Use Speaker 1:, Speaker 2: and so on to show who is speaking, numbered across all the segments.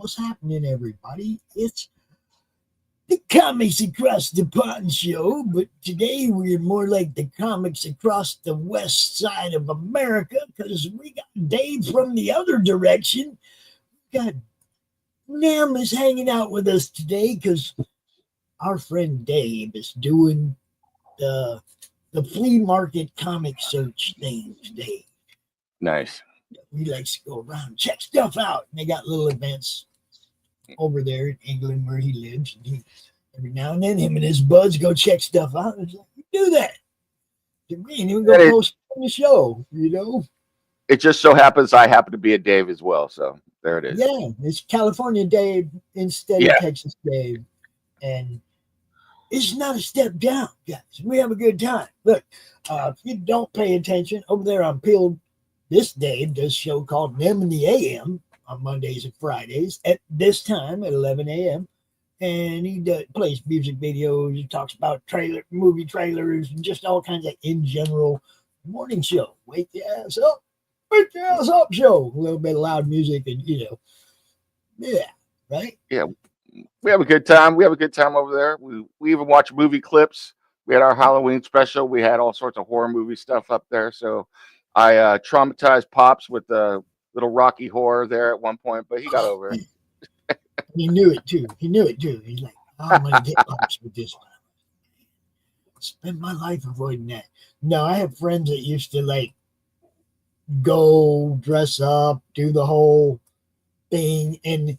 Speaker 1: What's happening, everybody? It's the Comics Across the Pond show, but today we're more like the comics across the west side of America because we got Dave from the other direction. We got Nam is hanging out with us today because our friend Dave is doing the flea market comic search thing today.
Speaker 2: Nice.
Speaker 1: He likes to go around, check stuff out. And they got little events over there in England where he lives. And every now and then, him and his buds go check stuff out. And like, you do that. We ain't even go post on the show, you know?
Speaker 2: It just so happens I happen to be a Dave as well. So there it is.
Speaker 1: Yeah, it's California Dave instead of Texas Dave. And it's not a step down, guys. We have a good time. Look, if you don't pay attention, over there on Peeled, this Dave does a show called Them in the AM on Mondays and Fridays at this time at 11 a.m. And he plays music videos. He talks about movie trailers, and just all kinds of in general morning show. Wake your ass up. Wake your ass up show. A little bit of loud music and, right?
Speaker 2: Yeah. We have a good time. We have a good time over there. We even watch movie clips. We had our Halloween special. We had all sorts of horror movie stuff up there. So I traumatized Pops with the little Rocky Horror there at one point, but he got over it.
Speaker 1: He knew it too. He's like, I'm going to get Pops with this one. Spend my life avoiding that. No, I have friends that used to like go dress up, do the whole thing, and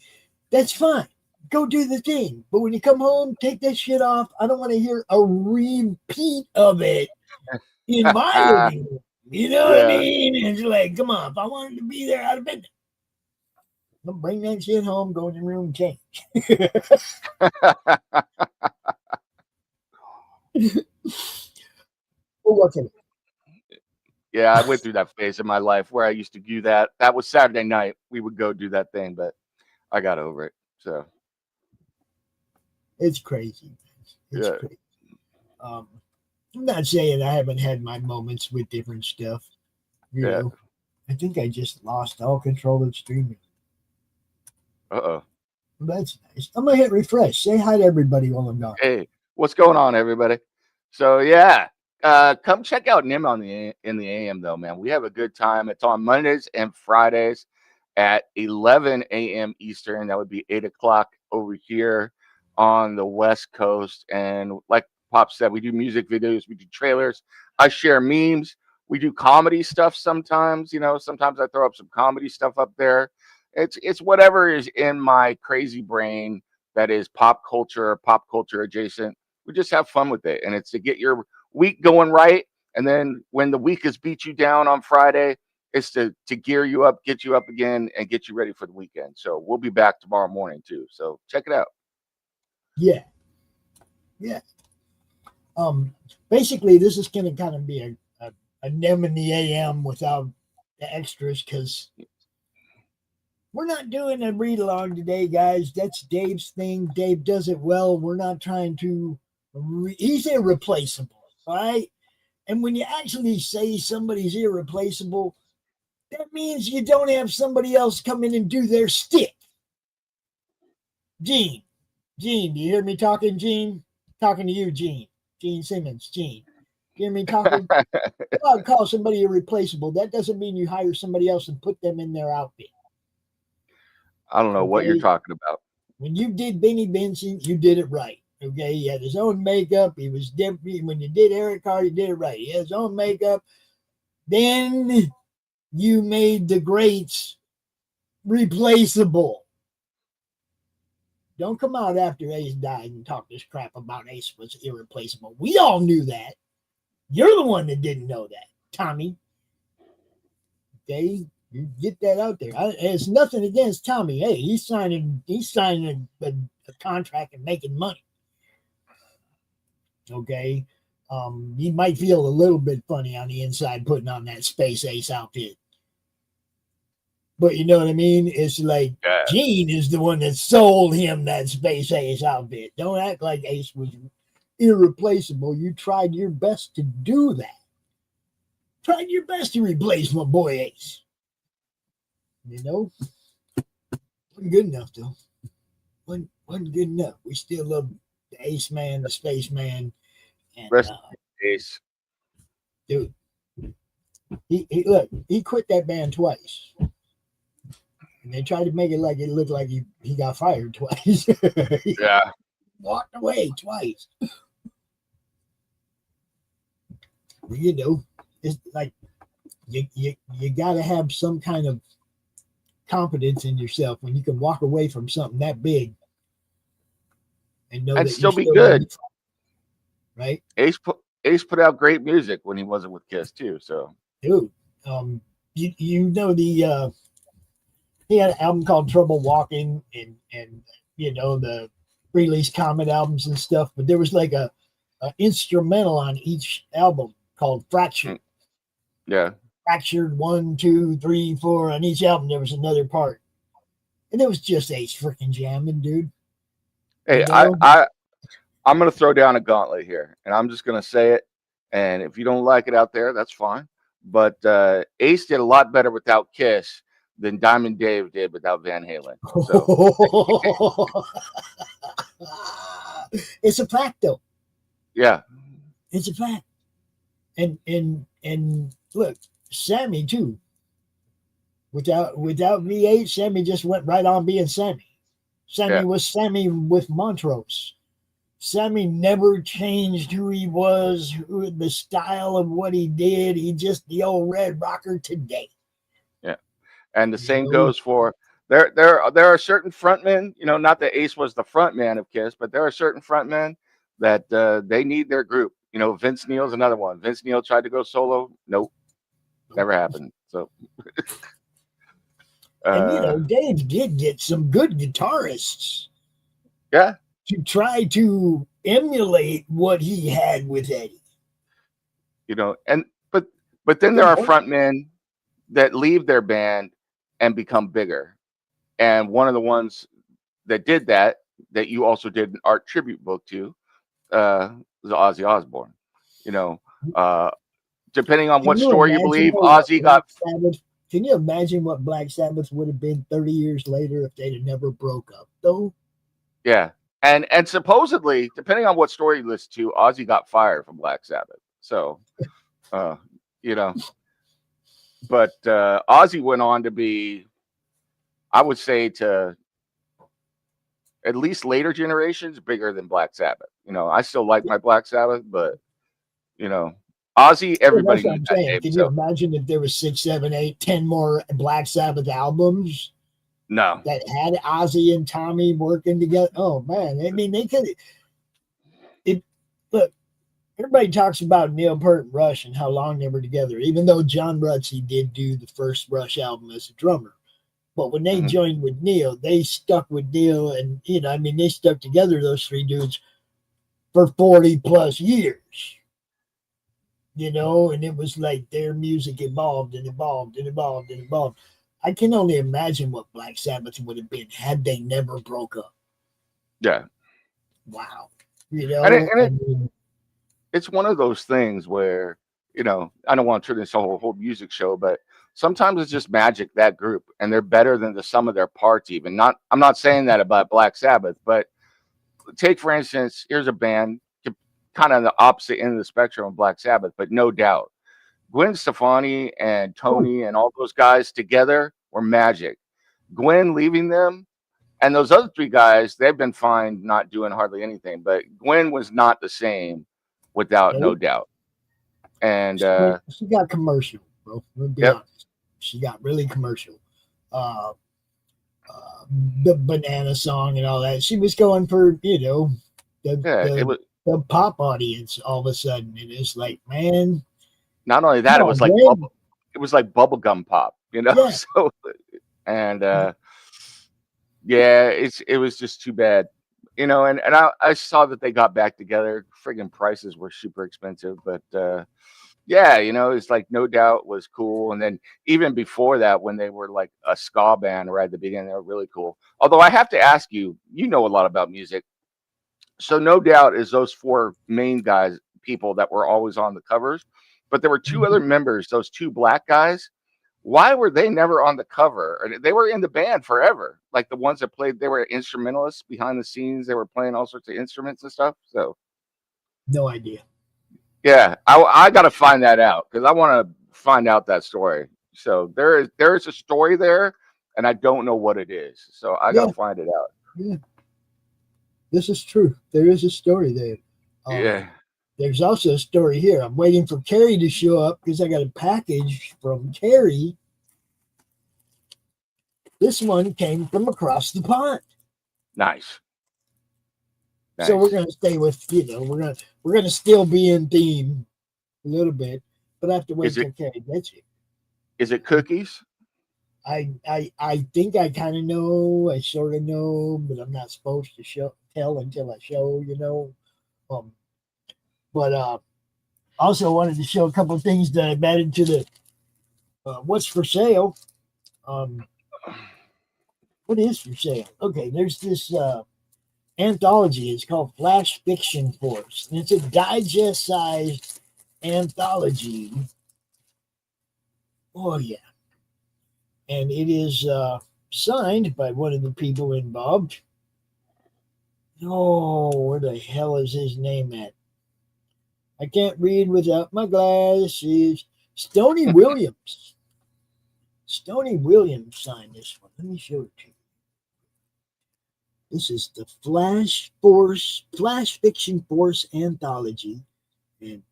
Speaker 1: that's fine. Go do the thing. But when you come home, take that shit off. I don't want to hear a repeat of it in my living room. You know what I mean? It's like, come on. If I wanted to be there, I'd have been there. Don't bring that shit home, go in the room, change.
Speaker 2: Yeah, I went through that phase in my life where I used to do that. That was Saturday night. We would go do that thing, but I got over it. So
Speaker 1: it's crazy. It's crazy. I'm not saying I haven't had my moments with different stuff. You know, I think I just lost all control of streaming.
Speaker 2: Uh-oh.
Speaker 1: Well, that's nice. I'm going to hit refresh. Say hi to everybody while I'm gone.
Speaker 2: Hey, what's going on, everybody? So, come check out Nim in the AM, though, man. We have a good time. It's on Mondays and Fridays at 11 a.m. Eastern. That would be 8 o'clock over here on the West Coast. And like Pop said, we do music videos, we do trailers. I share memes. We do comedy stuff sometimes. Sometimes I throw up some comedy stuff up there. It's whatever is in my crazy brain that is pop culture adjacent. We just have fun with it. And it's to get your week going right. And then when the week has beat you down on Friday, it's to gear you up, get you up again, and get you ready for the weekend. So we'll be back tomorrow morning too. So check it out.
Speaker 1: Yeah. Basically, this is going to kind of be a Nem in the AM without the extras because we're not doing a read along today, guys. That's Dave's thing. Dave does it well. We're not trying to. He's irreplaceable, right? And when you actually say somebody's irreplaceable, that means you don't have somebody else come in and do their stick. Gene, do you hear me talking, Gene? Talking to you, Gene. Gene Simmons, Gene. You hear me talking? I'll call somebody irreplaceable. That doesn't mean you hire somebody else and put them in their outfit.
Speaker 2: I don't know what you're talking about.
Speaker 1: When you did Benny Benson, you did it right. Okay, he had his own makeup. He was different. When you did Eric Carr, you did it right. He had his own makeup. Then you made the greats replaceable. Don't come out after Ace died and talk this crap about Ace was irreplaceable. We all knew that. You're the one that didn't know that, Tommy. Okay, you get that out there. It's nothing against Tommy. Hey, he's signing a contract and making money. Okay, he might feel a little bit funny on the inside putting on that Space Ace outfit. But you know what I mean? It's like Gene is the one that sold him that Space Ace outfit. Don't act like Ace was irreplaceable. You tried your best to do that. Tried your best to replace my boy Ace. You know? good enough though. Wasn't good enough. We still love the Ace Man, the Space Man, and
Speaker 2: Rest in peace.
Speaker 1: dude, he look, he quit that band twice. And they tried to make it like it looked like he got fired twice. He
Speaker 2: Yeah.
Speaker 1: walked away twice. You know, it's like you got to have some kind of confidence in yourself when you can walk away from something that big and know
Speaker 2: And
Speaker 1: that
Speaker 2: still
Speaker 1: you're
Speaker 2: be
Speaker 1: still
Speaker 2: good.
Speaker 1: right.
Speaker 2: Ace put out great music when he wasn't with Kiss too. So,
Speaker 1: Dude, you know he had an album called Trouble Walking and you know the release Comet albums and stuff, but there was like a instrumental on each album called Fractured.
Speaker 2: yeah.
Speaker 1: Fractured 1, 2, 3, 4. On each album there was another part. And it was just Ace freaking jamming, dude.
Speaker 2: Hey,
Speaker 1: You know?
Speaker 2: I'm gonna throw down a gauntlet here, and I'm just gonna say it. And if you don't like it out there, that's fine. But Ace did a lot better without Kiss than Diamond Dave did without Van Halen. So,
Speaker 1: It's a fact though.
Speaker 2: yeah.
Speaker 1: It's a fact. And look, Sammy too. Without V8, Sammy just went right on being Sammy. Sammy was Sammy with Montrose. Sammy never changed who he was, the style of what he did. He just the old red rocker today.
Speaker 2: Yeah. And the same goes for there are certain frontmen, you know, not that Ace was the front man of Kiss, but there are certain frontmen that they need their group. You know, Vince Neil's another one. Vince Neil tried to go solo. Nope. Never happened. So
Speaker 1: and you know, Dave did get some good guitarists.
Speaker 2: Yeah.
Speaker 1: To try to emulate what he had with Eddie.
Speaker 2: You know, and but then there are frontmen that leave their band and become bigger. And one of the ones that did that you also did an art tribute book to was Ozzy Osbourne. You know, depending on what story you believe, Ozzy got.
Speaker 1: Can you imagine what Black Sabbath would have been 30 years later if they'd have never broke up, though?
Speaker 2: Yeah. And supposedly, depending on what story you listen to, Ozzy got fired from Black Sabbath. So, you know, but Ozzy went on to be, I would say, to at least later generations, bigger than Black Sabbath. You know, I still like my Black Sabbath, but, you know, Ozzy, everybody
Speaker 1: that's
Speaker 2: knew
Speaker 1: what I'm
Speaker 2: that
Speaker 1: saying.
Speaker 2: name.
Speaker 1: Can you imagine if there was 6, 7, 8, 10 more Black Sabbath albums?
Speaker 2: No.
Speaker 1: That had Ozzy and Tommy working together. Oh man, I mean they could. Look, everybody talks about Neil Peart and Rush and how long they were together. Even though John Rutsey did do the first Rush album as a drummer, but when they joined with Neil, they stuck with Neil, and you know, I mean, they stuck together. Those three dudes for 40+ years. You know, and it was like their music evolved and evolved and evolved and evolved. I can only imagine what Black Sabbath would have been had they never broke up.
Speaker 2: Yeah.
Speaker 1: Wow. You know,
Speaker 2: and it's one of those things where, you know, I don't want to turn this whole music show, but sometimes it's just magic, that group, and they're better than the sum of their parts even. I'm not saying that about Black Sabbath, but take, for instance, here's a band kind of the opposite end of the spectrum of Black Sabbath, but No Doubt. Gwen Stefani and Tony and all those guys together were magic. Gwen leaving them and those other three guys, they've been fine not doing hardly anything. But Gwen was not the same without No Doubt. And
Speaker 1: she got commercial, bro. We'll be honest. She got really commercial. The Banana Song and all that. She was going for, you know, the pop audience all of a sudden. And it's like, man.
Speaker 2: Not only that, it was like bubblegum pop, you know.
Speaker 1: Yeah.
Speaker 2: So, and yeah, it was just too bad, you know. And I saw that they got back together. Friggin' prices were super expensive, but yeah, you know, it's like No Doubt was cool. And then even before that, when they were like a ska band right at the beginning, they were really cool. Although I have to ask you, you know a lot about music, so No Doubt is those four main people that were always on the covers. But there were two other members, those two black guys. why were they never on the cover? Or they were in the band forever, like the ones that played. They were instrumentalists behind the scenes. They were playing all sorts of instruments and stuff. So
Speaker 1: No idea.
Speaker 2: yeah, I got to find that out because I want to find out that story. So there is a story there, and I don't know what it is. So I got
Speaker 1: Yeah,
Speaker 2: to find it out.
Speaker 1: yeah. This is true. There is a story there.
Speaker 2: Yeah,
Speaker 1: There's also a story here. I'm waiting for Carrie to show up because I got a package from Carrie. This one came from across the pond.
Speaker 2: nice.
Speaker 1: So we're
Speaker 2: Nice.
Speaker 1: gonna stay with, we're gonna still be in theme a little bit, but I have to wait
Speaker 2: Is it
Speaker 1: till Carrie gets here.
Speaker 2: is it cookies?
Speaker 1: I think I kind of know. I sort of know, but I'm not supposed to tell until I show. Um, but also wanted to show a couple of things that I've added to the what's for sale. Um, what is for sale? Okay, there's this anthology. It's called Flash Fiction Force, and it's a digest-sized anthology. Oh yeah, and it is signed by one of the people involved. Oh, where the hell is his name at? I can't read without my glasses. Stony Williams. Stony Williams signed this one. Let me show it to you. This is the Flash Fiction Force anthology, and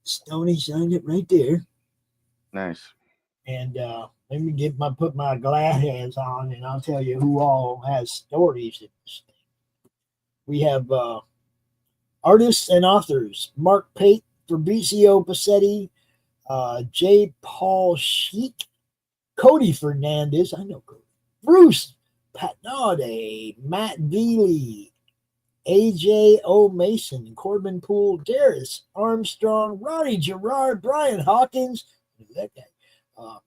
Speaker 1: Stony signed it right there.
Speaker 2: Nice.
Speaker 1: And let me put my glasses on, and I'll tell you who all has stories in this thing. We have artists and authors: Mark Pate, Fabrizio Passetti, J. Paul Sheik, Cody Fernandez. I know Cody. Bruce Patnaude, Matt Veely, AJ O. Mason, Corbin Poole, Darius Armstrong, Ronnie Gerard, Brian Hawkins, that guy,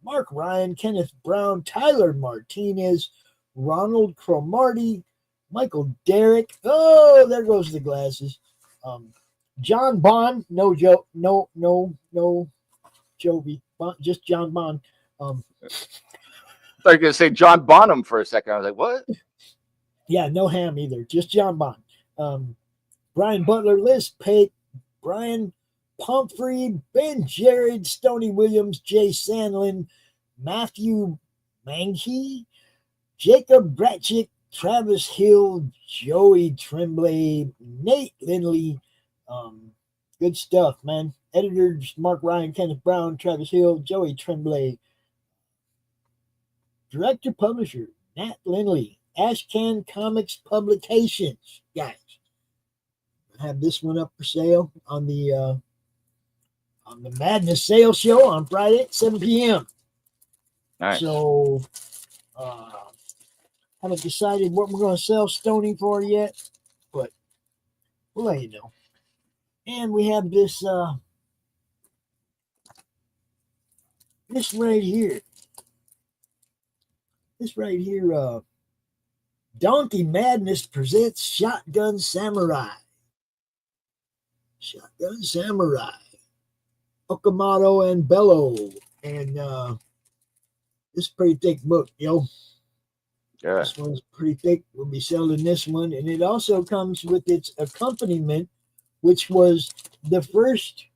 Speaker 1: Mark Ryan, Kenneth Brown, Tyler Martinez, Ronald Cromartie, Michael Derrick. Oh, there goes the glasses. John Bond, no joke, no Jovi, just John Bond.
Speaker 2: I thought you were gonna say John Bonham for a second. I was like, what?
Speaker 1: Yeah, no ham either, just John Bond. Brian Butler, Liz Pate, Brian Pumphrey, Ben Jared, Stony Williams, Jay Sandlin, Matthew Manghi, Jacob Bratchick, Travis Hill, Joey Tremblay, Nate Lindley. Good stuff, man. Editors Mark Ryan, Kenneth Brown, Travis Hill, Joey Tremblay. Director Publisher Nat Lindley, Ashcan Comics Publications. Guys, I have this one up for sale on the Madness Sale Show on Friday at 7 p.m.
Speaker 2: Nice.
Speaker 1: So haven't decided what we're going to sell Stony for yet, but we'll let you know. And we have this this right here. This right here, Donkey Madness presents Shotgun Samurai. Shotgun Samurai. Okamoto and Bello. And this is a pretty thick book, yo.
Speaker 2: Yeah.
Speaker 1: This one's pretty thick. We'll be selling this one. And it also comes with its accompaniment, which was the first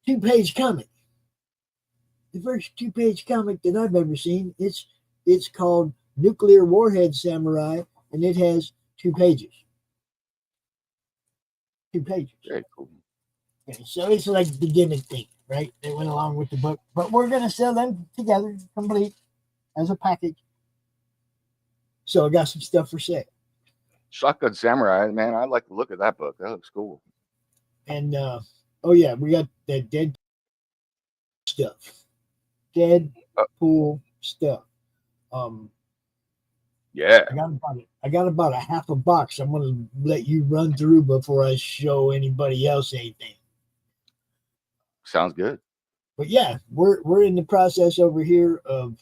Speaker 1: 2-page comic. The first 2-page comic that I've ever seen. It's called Nuclear Warhead Samurai, and it has 2 pages. 2 pages.
Speaker 2: Very cool.
Speaker 1: Okay, so it's like the gimmick thing, right? They went along with the book, but we're going to sell them together, complete, as a package. So I got some stuff for sale.
Speaker 2: Shotgun Samurai, man. I like the look of that book. That looks cool.
Speaker 1: And oh yeah, we got that Deadpool stuff. Deadpool stuff.
Speaker 2: Yeah.
Speaker 1: I got about a half a box. I'm gonna let you run through before I show anybody else anything.
Speaker 2: Sounds good.
Speaker 1: But yeah, we're in the process over here of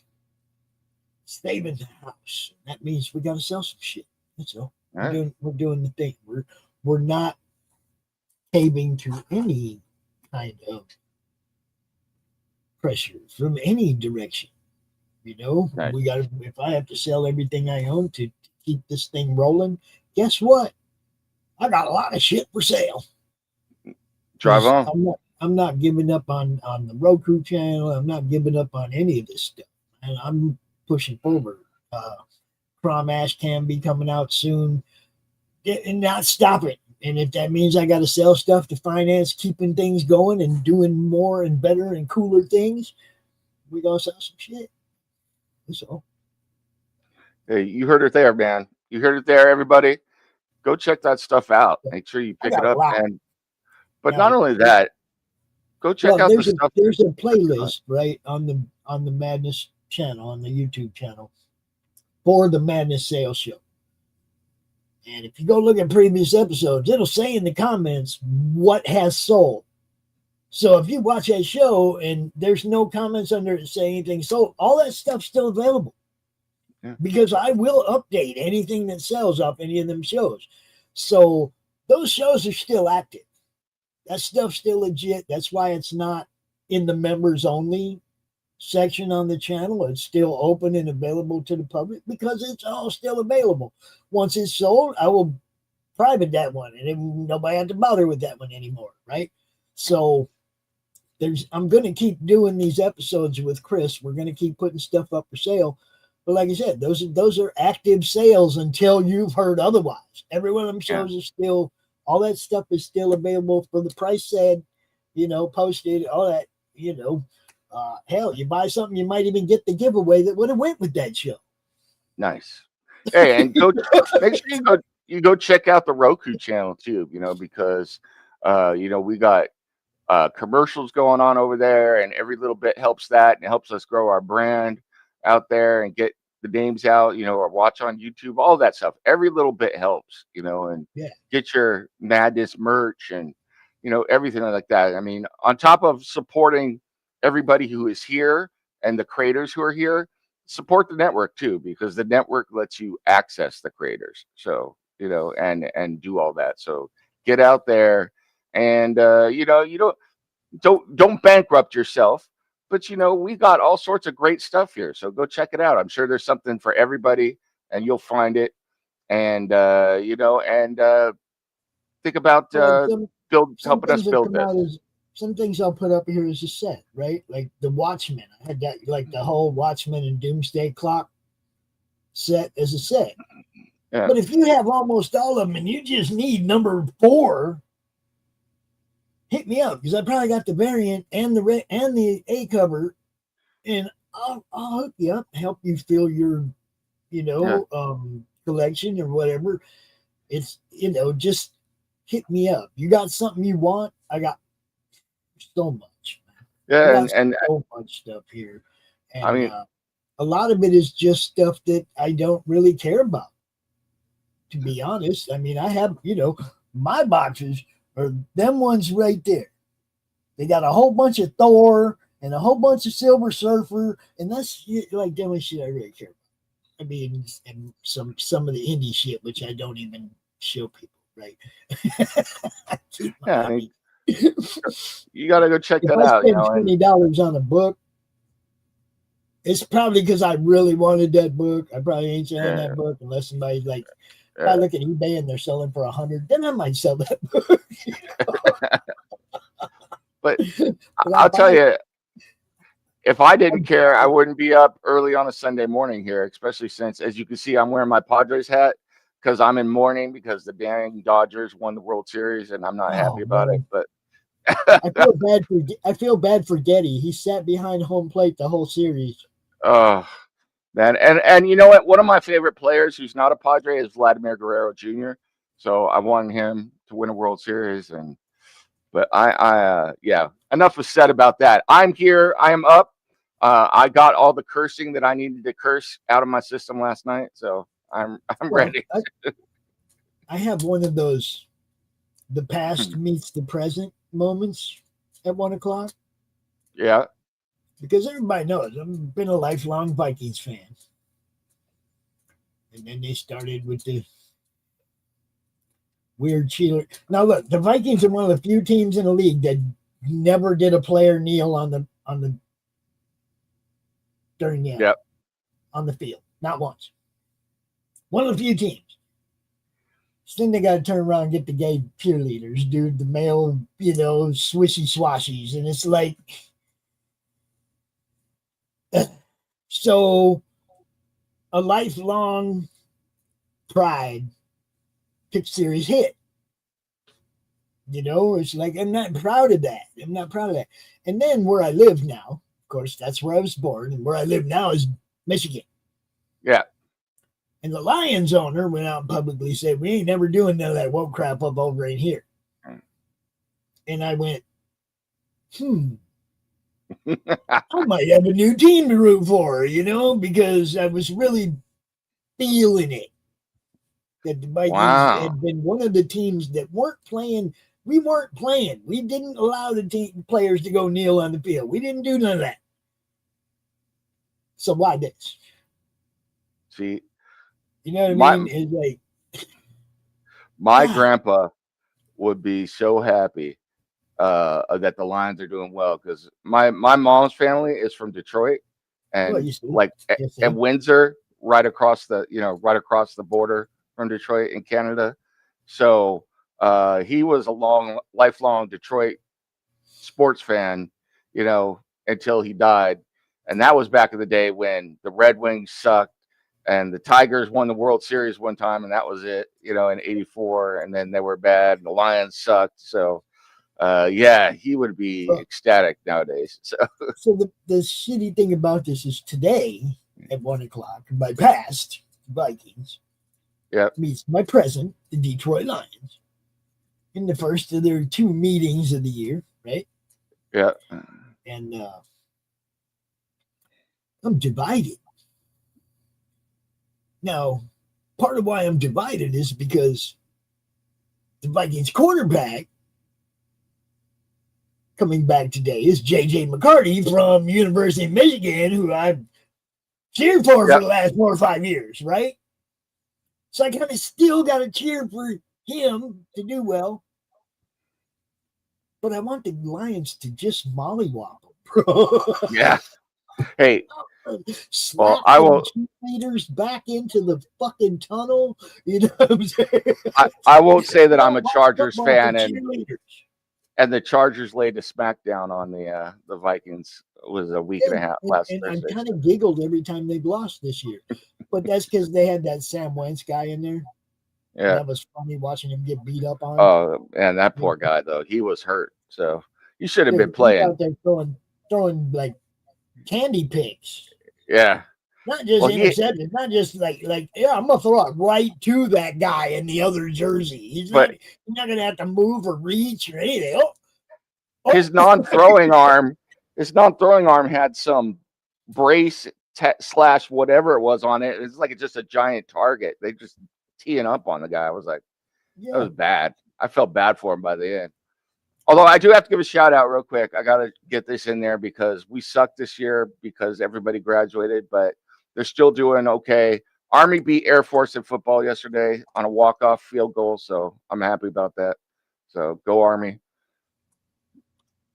Speaker 1: saving the house. That means we gotta sell some shit. That's all.
Speaker 2: Right.
Speaker 1: We're doing the thing. We're not caving to any kind of pressure from any direction. You know,
Speaker 2: Nice.
Speaker 1: we got to, if I have to sell everything I own to keep this thing rolling, guess what? I got a lot of shit for sale.
Speaker 2: Drive on.
Speaker 1: I'm not giving up on the Roku channel. I'm not giving up on any of this stuff. And I'm pushing forward. Crom Ash can be coming out soon. And not stop it. And if that means I got to sell stuff to finance keeping things going and doing more and better and cooler things, we're going to sell some shit. So,
Speaker 2: Hey, you heard it there, man. You heard it there, everybody. Go check that stuff out. Make sure you
Speaker 1: I
Speaker 2: pick it
Speaker 1: got a
Speaker 2: up.
Speaker 1: lot.
Speaker 2: But
Speaker 1: Now,
Speaker 2: not only that, go check out the stuff.
Speaker 1: There's a playlist right on the Madness channel, on the YouTube channel, for the Madness Sales Show. And if you go look at previous episodes, it'll say in the comments what has sold. So if you watch that show and there's no comments under it saying anything sold, all that stuff's still available. Yeah. Because I will update anything that sells off any of them shows. So those shows are still active. That stuff's still legit. That's why it's not in the members only section on the channel. It's still open and available to the public because it's all still available. Once it's sold, I will private that one, and then nobody have to bother with that one anymore, right? So I'm going to keep doing these episodes with Chris. We're going to keep putting stuff up for sale. But like I said, those are active sales until you've heard otherwise. Every one of them shows are still, all that stuff is still available for the price said, posted, all that, hell, you buy something, you might even get the giveaway that would have went with that show.
Speaker 2: Nice. Hey, and go make sure you go check out the Roku channel too, because we got commercials going on over there, and every little bit helps that, and it helps us grow our brand out there and get the names out, or watch on YouTube, all that stuff. Every little bit helps, and get your Madness merch and everything like that. I mean, on top of supporting everybody who is here and the creators who are here, support the network too, because the network lets you access the creators. So, and do all that. So get out there and don't bankrupt yourself, but we got all sorts of great stuff here. So go check it out. I'm sure there's something for everybody, and you'll find it. And think about helping us build this.
Speaker 1: Some things I'll put up here as a set, right? Like the Watchmen. I had that, like the whole Watchmen and Doomsday Clock set as a set. Yeah. But if you have almost all of them and you just need number 4, hit me up, because I probably got the variant and the A cover, and I'll hook you up, help you fill your, collection or whatever. It's, just hit me up. You got something you want? I got so much.
Speaker 2: Yeah, and
Speaker 1: so much stuff here. And
Speaker 2: I mean,
Speaker 1: a lot of it is just stuff that I don't really care about, to be honest. I mean, I have, my boxes are them ones right there. They got a whole bunch of Thor and a whole bunch of Silver Surfer, and that's like the only shit I really care about. I mean, and some of the indie shit, which I don't even show people, right?
Speaker 2: Yeah, I mean, you got to go check that out.
Speaker 1: Spend $20 on a book, it's probably because I really wanted that book. I probably ain't selling that book unless somebody's like, if I look at eBay and they're selling for $100, then I might sell that book.
Speaker 2: But I'll tell you, if I didn't care, I wouldn't be up early on a Sunday morning here, especially since, as you can see, I'm wearing my Padres hat because I'm in mourning because the dang Dodgers won the World Series, and I'm not happy about it. But
Speaker 1: I feel bad for Getty. He sat behind home plate the whole series.
Speaker 2: Oh, man. And you know what? One of my favorite players who's not a Padre is Vladimir Guerrero Jr. So I wanted him to win a World Series. But enough was said about that. I'm here. I am up. I got all the cursing that I needed to curse out of my system last night. So I'm ready.
Speaker 1: I have one of those, the past meets the present moments at 1:00.
Speaker 2: Yeah.
Speaker 1: Because everybody knows I've been a lifelong Vikings fan. And then they started with the weird cheater. Now look, the Vikings are one of the few teams in the league that never did a player kneel on the during the
Speaker 2: Yep.
Speaker 1: on the field. Not once. One of the few teams. So then they got to turn around and get the gay cheerleaders, dude, the male, swishy swashies. And it's like, so a lifelong pride pick series hit. It's like, I'm not proud of that. I'm not proud of that. And then where I live now, of course, that's where I was born. And where I live now is Michigan.
Speaker 2: Yeah.
Speaker 1: And the Lions owner went out and publicly said, we ain't never doing none of that woke crap up over in here. And I went, I might have a new team to root for, because I was really feeling it. That the Vikings had been one of the teams that weren't playing. We weren't playing. We didn't allow the players to go kneel on the field. We didn't do none of that. So why this?
Speaker 2: See,
Speaker 1: you know what I mean? It's like
Speaker 2: my grandpa would be so happy that the Lions are doing well, because my mom's family is from Detroit, and at Windsor, right across the border from Detroit in Canada. So he was a lifelong Detroit sports fan, until he died. And that was back in the day when the Red Wings sucked and the Tigers won the World Series one time, and that was it, in '84. And then they were bad and the Lions sucked. So he would be ecstatic nowadays. So
Speaker 1: the shitty thing about this is today at 1:00, my past Vikings meets my present, the Detroit Lions, in the first of their 2 meetings of the year, right?
Speaker 2: Yeah.
Speaker 1: And I'm divided. Now, part of why I'm divided is because the Vikings quarterback coming back today is J.J. McCarty from University of Michigan, who I've cheered for the last 4 or 5 years, right? So I kind of still got to cheer for him to do well. But I want the Lions to just mollywop them, bro.
Speaker 2: Yeah. Hey.
Speaker 1: Slap I will leaders back into the fucking tunnel. You know what I'm saying?
Speaker 2: I won't say that I'm a Chargers fan, and the Chargers laid a smackdown on the Vikings. It was a week and a half last Thursday.
Speaker 1: And I kind of giggled every time they've lost this year, but that's because they had that Sam Wentz guy in there.
Speaker 2: Yeah,
Speaker 1: that was funny watching him get beat up on.
Speaker 2: Oh, and that poor guy though, he was hurt, so you should have been playing.
Speaker 1: Out there throwing like candy picks.
Speaker 2: Yeah.
Speaker 1: Not just interceptions, not just like I'm gonna throw it right to that guy in the other jersey. He's not gonna have to move or reach or anything.
Speaker 2: His non-throwing arm had some brace / whatever it was on it. It's like it's just a giant target. They just teeing up on the guy. I was like, that was bad. I felt bad for him by the end. Although I do have to give a shout out real quick. I got to get this in there because we sucked this year because everybody graduated, but they're still doing okay. Army beat Air Force in football yesterday on a walk-off field goal, so I'm happy about that. So go Army.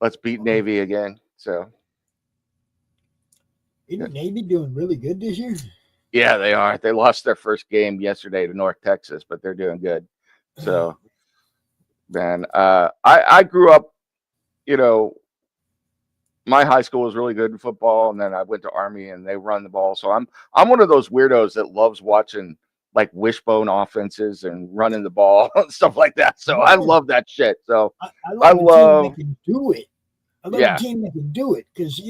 Speaker 2: Let's beat Navy again. So
Speaker 1: isn't Navy doing really good this year?
Speaker 2: Yeah, they are. They lost their first game yesterday to North Texas, but they're doing good. So man, I grew up, my high school was really good in football, and then I went to Army and they run the ball. So I'm one of those weirdos that loves watching like wishbone offenses and running the ball and stuff like that. So I love that shit. So
Speaker 1: I love a team that can do it. I love a team that can do it because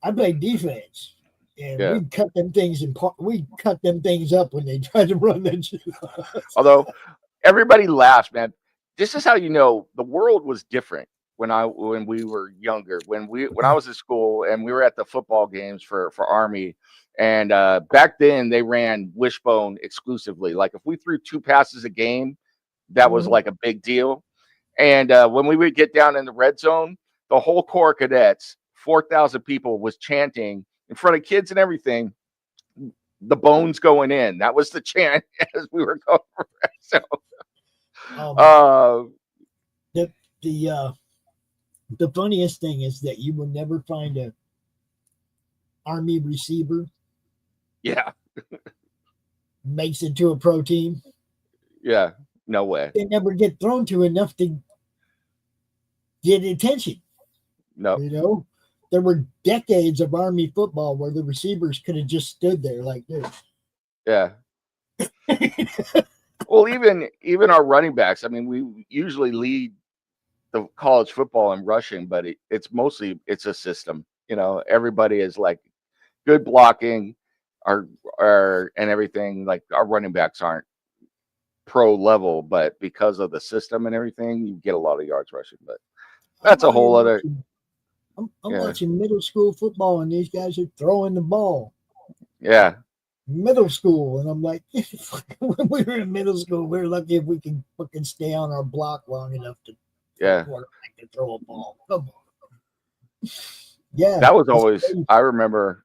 Speaker 1: I play defense. And we cut them things up when they try to run that shit.
Speaker 2: Although everybody laughs, man. This is how you know the world was different when we were younger. When I was at school and we were at the football games for Army, and back then they ran wishbone exclusively. Like if we threw 2 passes a game, that was like a big deal. And when we would get down in the red zone, the whole Corps of Cadets, 4,000 people, was chanting in front of kids and everything, the bones going in. That was the chant as we were going. So,
Speaker 1: the funniest thing is that you will never find Army receiver
Speaker 2: Yeah.
Speaker 1: makes it to a pro team.
Speaker 2: Yeah. No way.
Speaker 1: They never get thrown to enough to get attention.
Speaker 2: No.
Speaker 1: You know, there were decades of Army football where the receivers could have just stood there like this.
Speaker 2: Yeah. Well, even our running backs. I mean, we usually lead the college football in rushing, but it's mostly it's a system. You know, everybody is like good blocking, our and everything. Like our running backs aren't pro level, but because of the system and everything, you get a lot of yards rushing. But that's a whole other.
Speaker 1: I'm
Speaker 2: Yeah.
Speaker 1: watching middle school football, and these guys are throwing the ball.
Speaker 2: Yeah.
Speaker 1: Middle school, and I'm like, when we were in middle school, we were lucky if we could fucking stay on our block long enough to quarterback to throw a ball. Come on. Yeah.
Speaker 2: That was always, I remember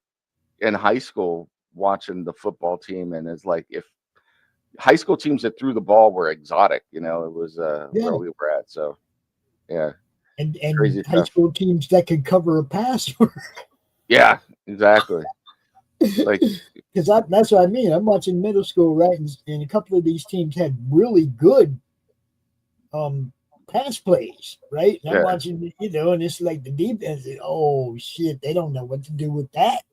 Speaker 2: in high school watching the football team, and it's like if high school teams that threw the ball were exotic, you know, it was where we were at. So yeah.
Speaker 1: And high school teams that could cover a pass.
Speaker 2: Yeah, exactly. Like,
Speaker 1: because that's what I mean. I'm watching middle school, right? And a couple of these teams had really good pass plays, right? And I'm watching, you know, and it's like the defense, oh shit, they don't know what to do with that.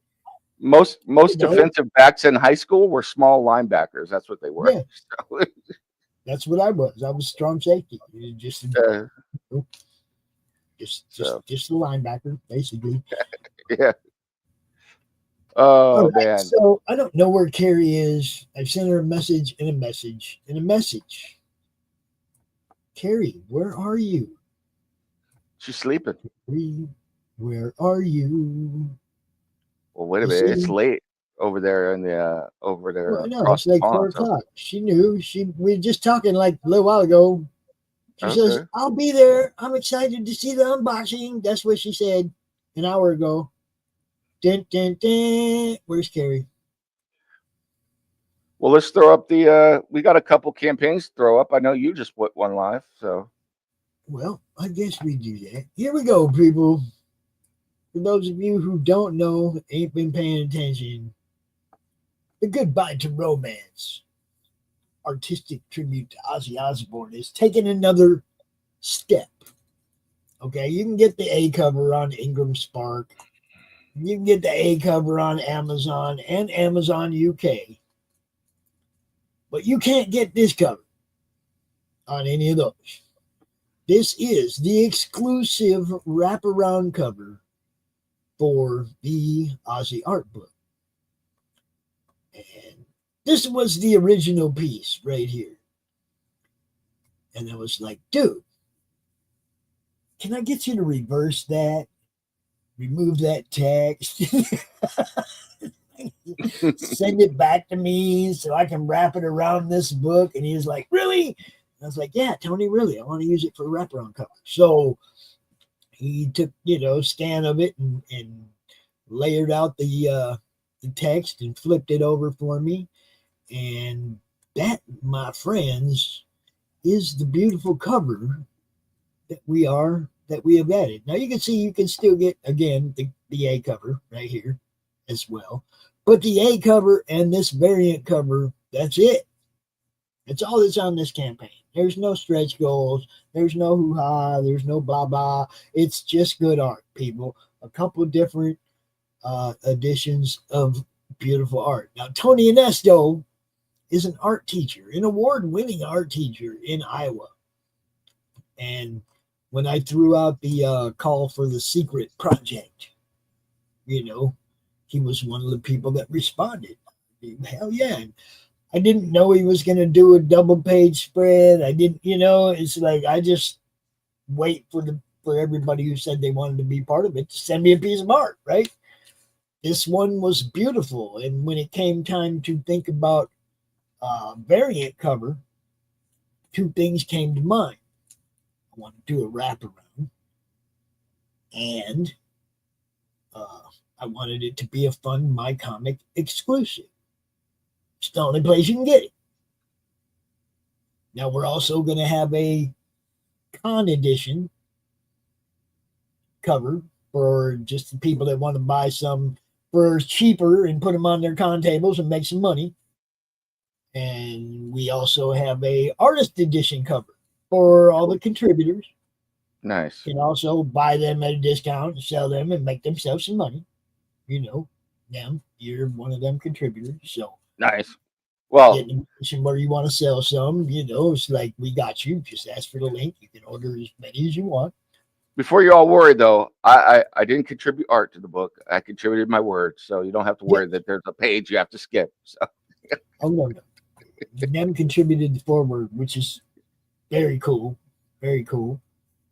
Speaker 2: Most defensive backs in high school were small linebackers. That's what they were.
Speaker 1: Yeah. So. That's what I was. I was strong safety. Just the linebacker, basically.
Speaker 2: Yeah. Oh, right, man.
Speaker 1: So I don't know where Carrie is. I've sent her a message and a message and a message. Carrie, where are you?
Speaker 2: She's sleeping.
Speaker 1: Where are you?
Speaker 2: Well, wait a minute. It's late over there in the over there.
Speaker 1: Well, no, it's like 4 o'clock. She knew. We were just talking like a little while ago. She says, "I'll be there. I'm excited to see the unboxing." That's what she said an hour ago. Dun, dun, dun. Where's Carrie?
Speaker 2: Well, let's throw up the. We got a couple campaigns to throw up. I know you just put one live, so.
Speaker 1: Well, I guess we do that. Here we go, people. For those of you who don't know, ain't been paying attention, the Goodbye to Romance artistic tribute to Ozzy Osbourne is taking another step. Okay, you can get the A cover on Ingram Spark. You can get the A cover on Amazon and Amazon UK. But you can't get this cover on any of those. This is the exclusive wraparound cover for the Ozzy Art Book. And this was the original piece right here. And I was like, dude, can I get you to reverse that? Remove that text. Send it back to me so I can wrap it around this book. And he was like, really? And I was like, yeah, Tony, really. I want to use it for a wraparound cover. So he took, scan of it and layered out the text and flipped it over for me. And that, my friends, is the beautiful cover that we have added. Now you can still get, again, the A cover right here as well. But the A cover and this variant cover, that's it. That's all that's on this campaign. There's no stretch goals. There's no hoo-ha. There's no blah, blah. It's just good art, people. A couple of different editions of beautiful art. Now, Tony Inesto is an art teacher, an award-winning art teacher in Iowa. And when I threw out the call for the secret project, he was one of the people that responded. Hell yeah. And I didn't know he was going to do a double-page spread. I didn't, it's like I just wait for everybody who said they wanted to be part of it to send me a piece of art, right? This one was beautiful. And when it came time to think about variant cover, two things came to mind. I want to do a wraparound, and I wanted it to be a fun My Comic exclusive. It's the only place you can get it. Now we're also going to have a con edition cover for just the people that want to buy some for cheaper and put them on their con tables and make some money. And we also have a artist edition cover for all the contributors.
Speaker 2: Nice.
Speaker 1: You can also buy them at a discount and sell them and make themselves some money. You know, them, you're one of them contributors. So
Speaker 2: nice. Well,
Speaker 1: get in a position where you want to sell some, you know, it's like we got you. Just ask for the link. You can order as many as you want.
Speaker 2: Before you're all worried, though, I didn't contribute art to the book. I contributed my words, so you don't have to worry that there's a page you have to skip. So.
Speaker 1: Oh, no. Nem contributed the foreword, which is very cool. Very cool.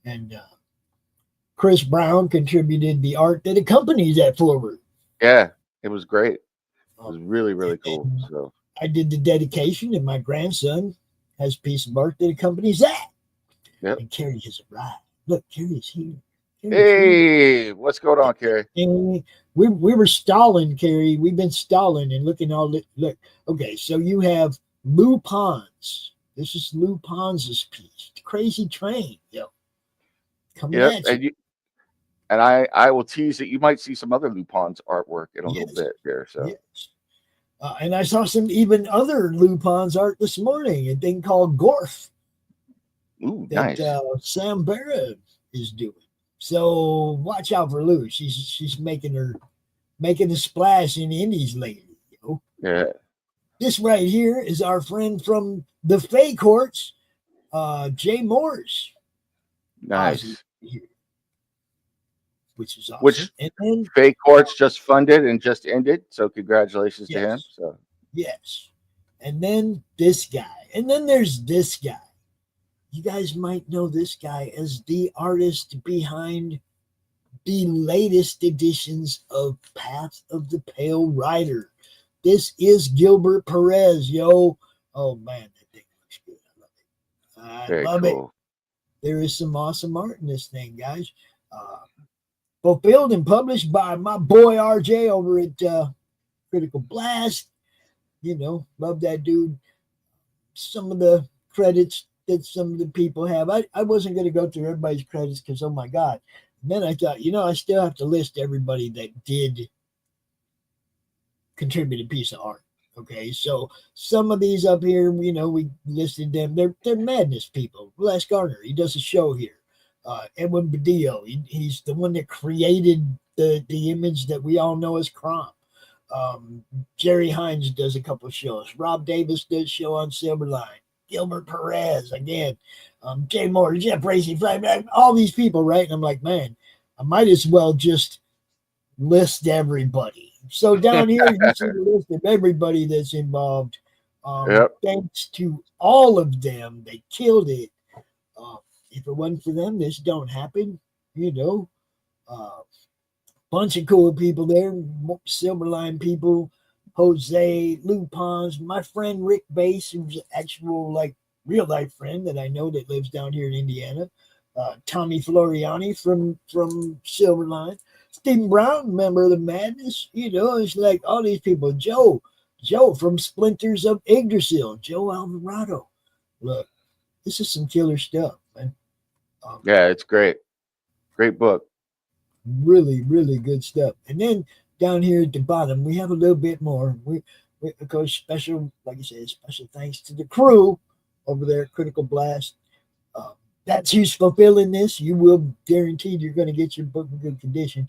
Speaker 1: And Chris Brown contributed the art that accompanies that foreword.
Speaker 2: Yeah, it was great. It was really, really cool. So
Speaker 1: I did the dedication, and my grandson has a piece of art that accompanies that.
Speaker 2: Yep.
Speaker 1: And Carrie has arrived. Look, Carrie is here.
Speaker 2: Hey, what's going on, Carrie?
Speaker 1: And we were stalling, Carrie. We've been stalling and looking all the look. Okay, so you have Lou Pons. This is Lou Pons' piece. Crazy Train, yo. Coming at you.
Speaker 2: And I will tease that you might see some other Lou Pons artwork in a little bit here. So
Speaker 1: yes. And I saw some even other Lou Pons art this morning, a thing called Gorf.
Speaker 2: Ooh,
Speaker 1: that
Speaker 2: nice.
Speaker 1: Sam Barra is doing. So watch out for Lou. She's making a splash in the indies lately. You know?
Speaker 2: Yeah.
Speaker 1: This right here is our friend from the Fay Courts, Jay Morris.
Speaker 2: Nice.
Speaker 1: Which is awesome.
Speaker 2: Which
Speaker 1: and then
Speaker 2: Fay Courts just funded and just ended. So congratulations to him. So
Speaker 1: yes. And then this guy. And then there's this guy. You guys might know this guy as the artist behind the latest editions of Path of the Pale Rider. This is Gilbert Perez, yo. Oh, man, that thing looks good. I love it. There is some awesome art in this thing, guys. Fulfilled and published by my boy RJ over at Critical Blast. You know, love that dude. Some of the credits that some of the people have. I wasn't going to go through everybody's credits because, oh, my God. And then I thought, you know, I still have to list everybody that did contribute a piece of art. Okay, so some of these up here, you know, we listed them. They're madness people. Les Garner, he does a show here. Edwin Badillo, he's the one that created the image that we all know as Cromp. Jerry Hines does a couple of shows. Rob Davis does a show on Silverline. Gilbert Perez again. Jay Moore, Jeff Racy, all these people, right? And I'm like, man, I might as well just list everybody. So down here, you see the list of everybody that's involved. Thanks to all of them, they killed it. If it wasn't for them, this don't happen. You know, bunch of cool people there, Silverline people, Jose, Lou Pons, my friend Rick Bass, who's an actual like real life friend that I know that lives down here in Indiana. Tommy Floriani from Silverline. Stephen Brown, member of the Madness. You know, it's like all these people. Joe from Splinters of Yggdrasil. Joe Alvarado. Look, this is some killer stuff, man.
Speaker 2: Yeah, it's great. Great book.
Speaker 1: Really, really good stuff. And then down here at the bottom, we have a little bit more. We of course, special, like I said, special thanks to the crew over there at Critical Blast. That's who's fulfilling this. You will guaranteed you're going to get your book in good condition.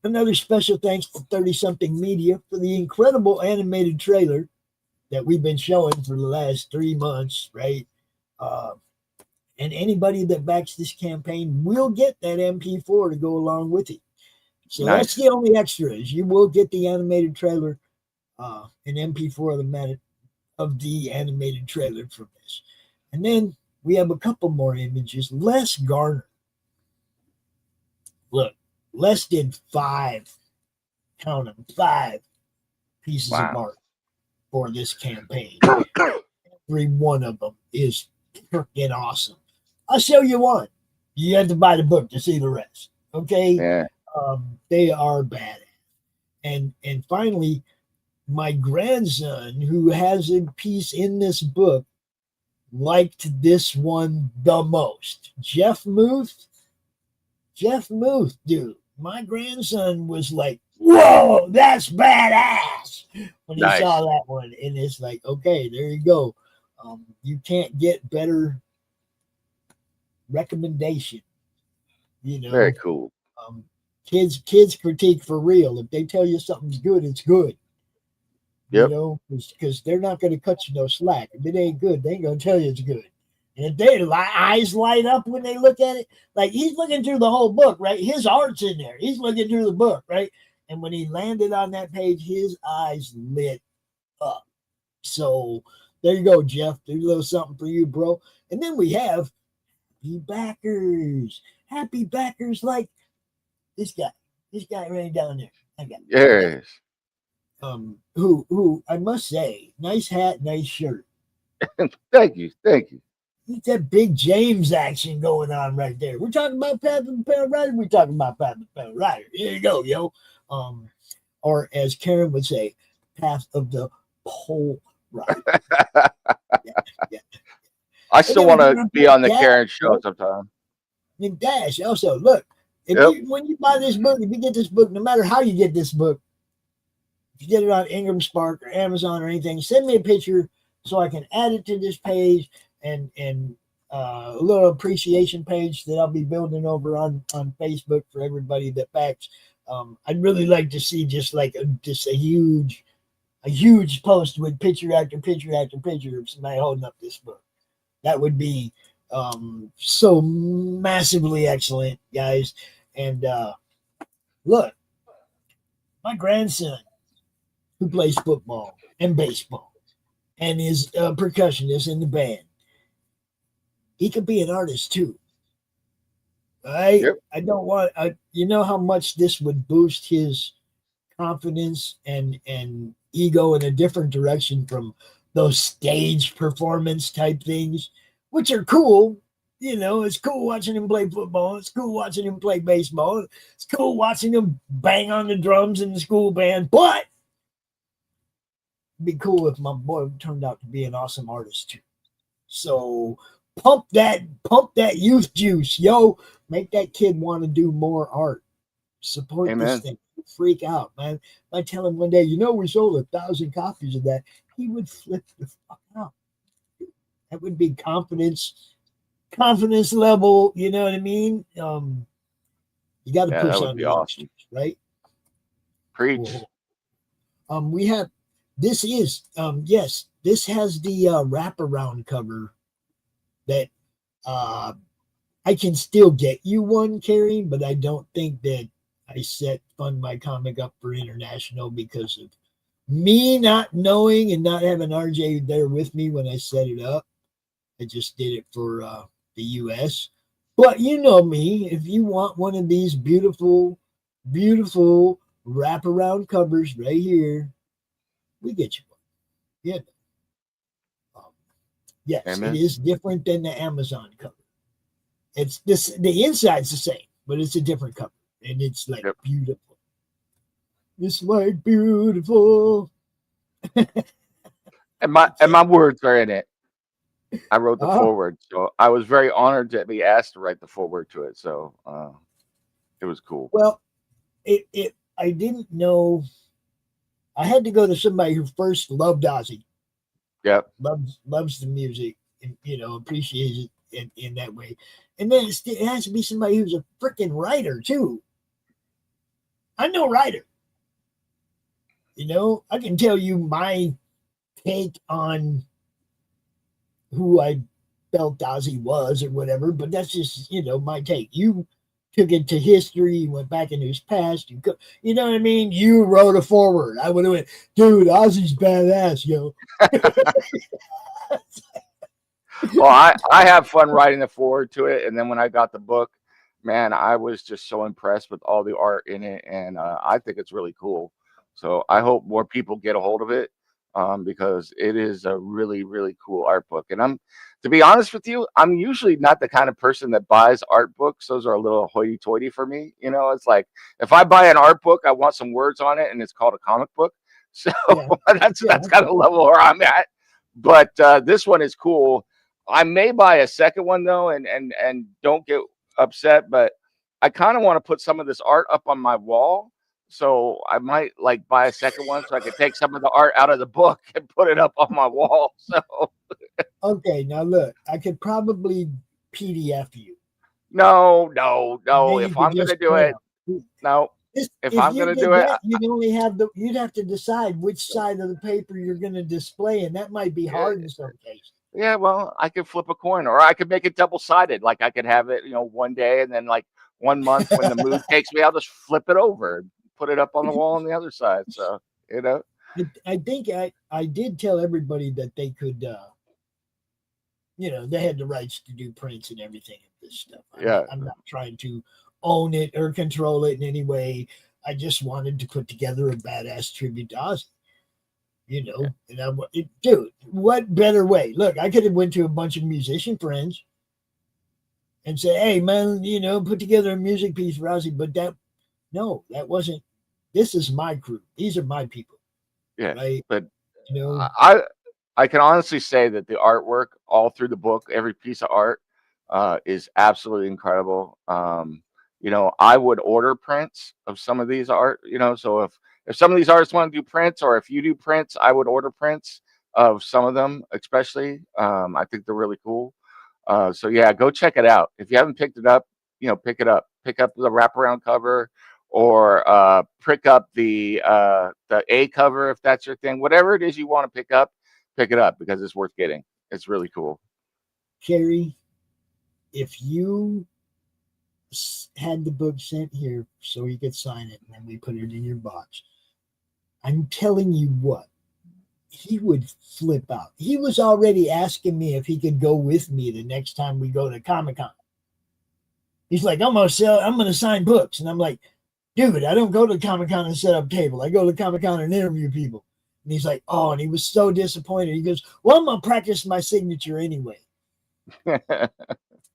Speaker 1: Another special thanks to 30-something Media for the incredible animated trailer that we've been showing for the last 3 months, right? And anybody that backs this campaign will get that MP4 to go along with it. So that's the only extra is you will get the animated trailer, an MP4 of the animated trailer from this. And then we have a couple more images. Les Garner. Look, Les did 5, count them, 5 pieces of art for this campaign. Every one of them is freaking awesome. I'll show you one. You have to buy the book to see the rest. Okay?
Speaker 2: Yeah.
Speaker 1: They are badass. And finally, my grandson, who has a piece in this book, liked this one the most. Jeff Muth, dude. My grandson was like, whoa, that's badass when he
Speaker 2: Nice.
Speaker 1: saw that one. And it's like, okay, there you go. You can't get better recommendation, you
Speaker 2: Very
Speaker 1: know.
Speaker 2: cool.
Speaker 1: Um, kids critique for real. If they tell you something's good, it's good. You
Speaker 2: Yep.
Speaker 1: know, because they're not going to cut you no slack. If it ain't good, they ain't going to tell you it's good. And if their eyes light up when they look at it, like he's looking through the whole book, right? His art's in there. He's looking through the book, right? And when he landed on that page, his eyes lit up. So there you go, Jeff. There's a little something for you, bro. And then we have happy backers. Happy backers like this guy right down there. I got
Speaker 2: Yes.
Speaker 1: who I must say, nice hat, nice shirt.
Speaker 2: Thank you. Thank you.
Speaker 1: It's that big James action going on right there. We're talking about Path of the Pale Rider. We're talking about Path of the Pale Rider. Here you go, yo. Or as Karen would say, Path of the Pole Rider. Yeah, yeah.
Speaker 2: I still want to be on the Karen show sometime.
Speaker 1: And Dash also look. If when you buy this book, if you get this book, no matter how you get this book, if you get it on Ingram Spark or Amazon or anything, send me a picture so I can add it to this page and a little appreciation page that I'll be building over on Facebook for everybody that backs. I'd really like to see just like a huge post with picture after picture after picture of somebody holding up this book. That would be so massively excellent, guys. And look, my grandson who plays football and baseball and is a percussionist in the band, he could be an artist too.
Speaker 2: Yep.
Speaker 1: I don't want you know how much this would boost his confidence and ego in a different direction from those stage performance type things, which are cool. You know, it's cool watching him play football. It's cool watching him play baseball. It's cool watching him bang on the drums in the school band. But it'd be cool if my boy turned out to be an awesome artist too. So pump that youth juice, yo. Make that kid want to do more art. Support this thing. Freak out, man. If I tell him one day, you know, we sold 1,000 copies of that, he would flip the fuck out. That would be confidence level. You know what I mean? You got to push on the youngsters, right?
Speaker 2: Preach.
Speaker 1: Cool. We have this is yes, this has the wraparound cover that I can still get you one, Carrie, but I don't think that I set Fund My Comic up for international because of me not knowing and not having RJ there with me when I set it up. I just did it for the US. But you know me, if you want one of these beautiful, beautiful wraparound covers right here, we get you one. Yeah. Yes, Amen. It is different than the Amazon cover. It's this, the inside's the same, but it's a different cover. And it's like beautiful. It's like beautiful.
Speaker 2: and my words are in it. I wrote the foreword, so I was very honored to be asked to write the foreword to it. So it was cool.
Speaker 1: Well, I didn't know. I had to go to somebody who first loved Ozzy.
Speaker 2: Yep.
Speaker 1: Loves the music and, you know, appreciates it in that way. And then it has to be somebody who's a freaking writer too. I'm no writer. You know, I can tell you my take on who I felt Ozzy was or whatever, but that's just, you know, my take. You took it to history, you went back into his past, you know what I mean? You wrote a foreword. I would have went, dude, Ozzy's badass, yo.
Speaker 2: Well, I have fun writing the foreword to it, and then when I got the book, man, I was just so impressed with all the art in it, and I think it's really cool. So I hope more people get a hold of it because it is a really, really cool art book. And to be honest with you, I'm usually not the kind of person that buys art books. Those are a little hoity-toity for me. You know, it's like if I buy an art book, I want some words on it, and it's called a comic book. So that's kind of the level where I'm at. But this one is cool. I may buy a second one though, and don't get upset, but I kind of want to put some of this art up on my wall So I might like buy a second one so I could take some of the art out of the book and put it up on my wall. So
Speaker 1: Okay, now look, I could probably PDF you.
Speaker 2: no.
Speaker 1: Then you
Speaker 2: If
Speaker 1: could
Speaker 2: I'm gonna
Speaker 1: just
Speaker 2: do
Speaker 1: print
Speaker 2: it,
Speaker 1: them.
Speaker 2: no. If
Speaker 1: If
Speaker 2: I'm
Speaker 1: you
Speaker 2: gonna
Speaker 1: did
Speaker 2: do it,
Speaker 1: that, you'd have to decide which side of the paper you're going to display, and that might be hard in some cases.
Speaker 2: yeah, well, I could flip a coin, or I could make it double sided. Like I could have it, one day, and then like 1 month when the mood takes me, I'll just flip it over and put it up on the wall on the other side. So
Speaker 1: I think I did tell everybody that they could, they had the rights to do prints and everything of this stuff.
Speaker 2: yeah,
Speaker 1: I'm not trying to own it or control it in any way. I just wanted to put together a badass tribute to Ozzy. Dude, what better way? Look, I could have went to a bunch of musician friends and said, "Hey, man, put together a music piece for Ozzy." But that wasn't. This is my crew. These are my people,
Speaker 2: yeah.
Speaker 1: right?
Speaker 2: But
Speaker 1: You know,
Speaker 2: I can honestly say that the artwork all through the book, every piece of art, is absolutely incredible. I would order prints of some of these art. So if some of these artists want to do prints, or if you do prints, I would order prints of some of them, especially. I think they're really cool. So yeah, go check it out. If you haven't picked it up, pick it up. Pick up the wraparound cover, or pick up the A cover if that's your thing. Whatever it is you want to pick it up because it's worth getting. It's really cool.
Speaker 1: Carrie, if you had the book sent here so you could sign it and then we put it in your box, I'm telling you what, he would flip out. He was already asking me if he could go with me the next time we go to Comic-Con. He's like, I'm gonna sign books. And I'm like, dude, I don't go to Comic-Con and set up table. I go to Comic-Con and interview people. And he's like, oh, and he was so disappointed. He goes, well, I'm gonna practice my signature anyway.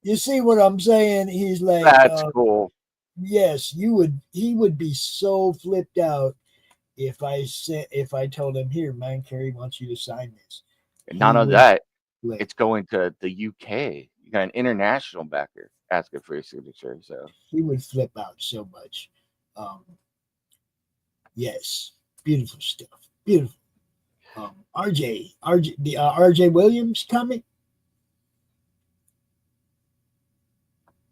Speaker 1: You see what I'm saying? He's like,
Speaker 2: That's cool.
Speaker 1: yes, he would be so flipped out if I told him, here, man, Carrie wants you to sign this.
Speaker 2: And none of that, it's going to the UK. You got an international backer asking for your signature. So
Speaker 1: he would flip out so much. Yes, beautiful stuff. Beautiful. RJ Williams comic.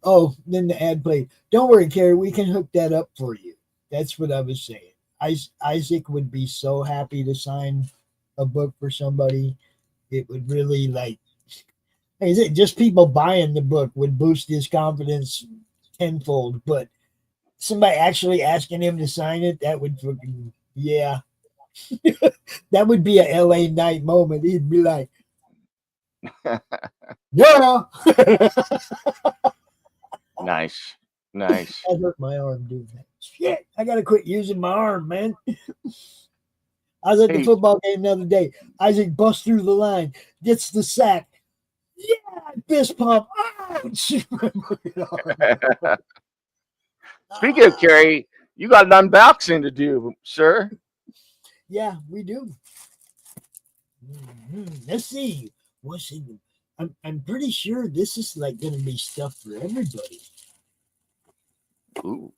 Speaker 1: Oh, then the ad played. Don't worry, Carrie, we can hook that up for you. That's what I was saying. Isaac would be so happy to sign a book for somebody. It would really just people buying the book would boost his confidence tenfold. But somebody actually asking him to sign it, that would fucking, yeah. That would be a LA night moment. He'd be like, yeah.
Speaker 2: Nice.
Speaker 1: I hurt my arm doing that. Shit, I gotta quit using my arm, man. I was at the football game the other day. Isaac busts through the line, gets the sack. Yeah, fist pump. Ouch!
Speaker 2: Speaking of Carrie, you got an unboxing to do, sir.
Speaker 1: Yeah, we do. Let's see. What's in the, I'm pretty sure this is like going to be stuff for everybody.
Speaker 2: Ooh.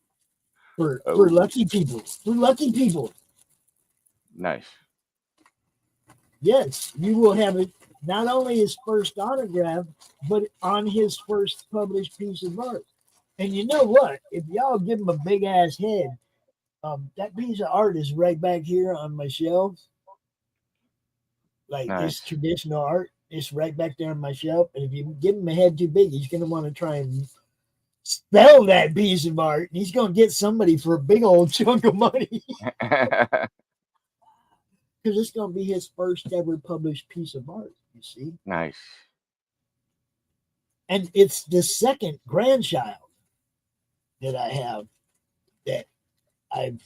Speaker 1: For lucky people. For lucky people.
Speaker 2: Nice.
Speaker 1: Yes, you will have it. Not only his first autograph, but on his first published piece of art. And you know what? If y'all give him a big ass head, that piece of art is right back here on my shelf. Like this traditional art, it's right back there on my shelf. And if you give him a head too big, he's going to want to try and sell that piece of art. And he's going to get somebody for a big old chunk of money. Because it's going to be his first ever published piece of art, you see.
Speaker 2: Nice.
Speaker 1: And it's the second grandchild that I have that I've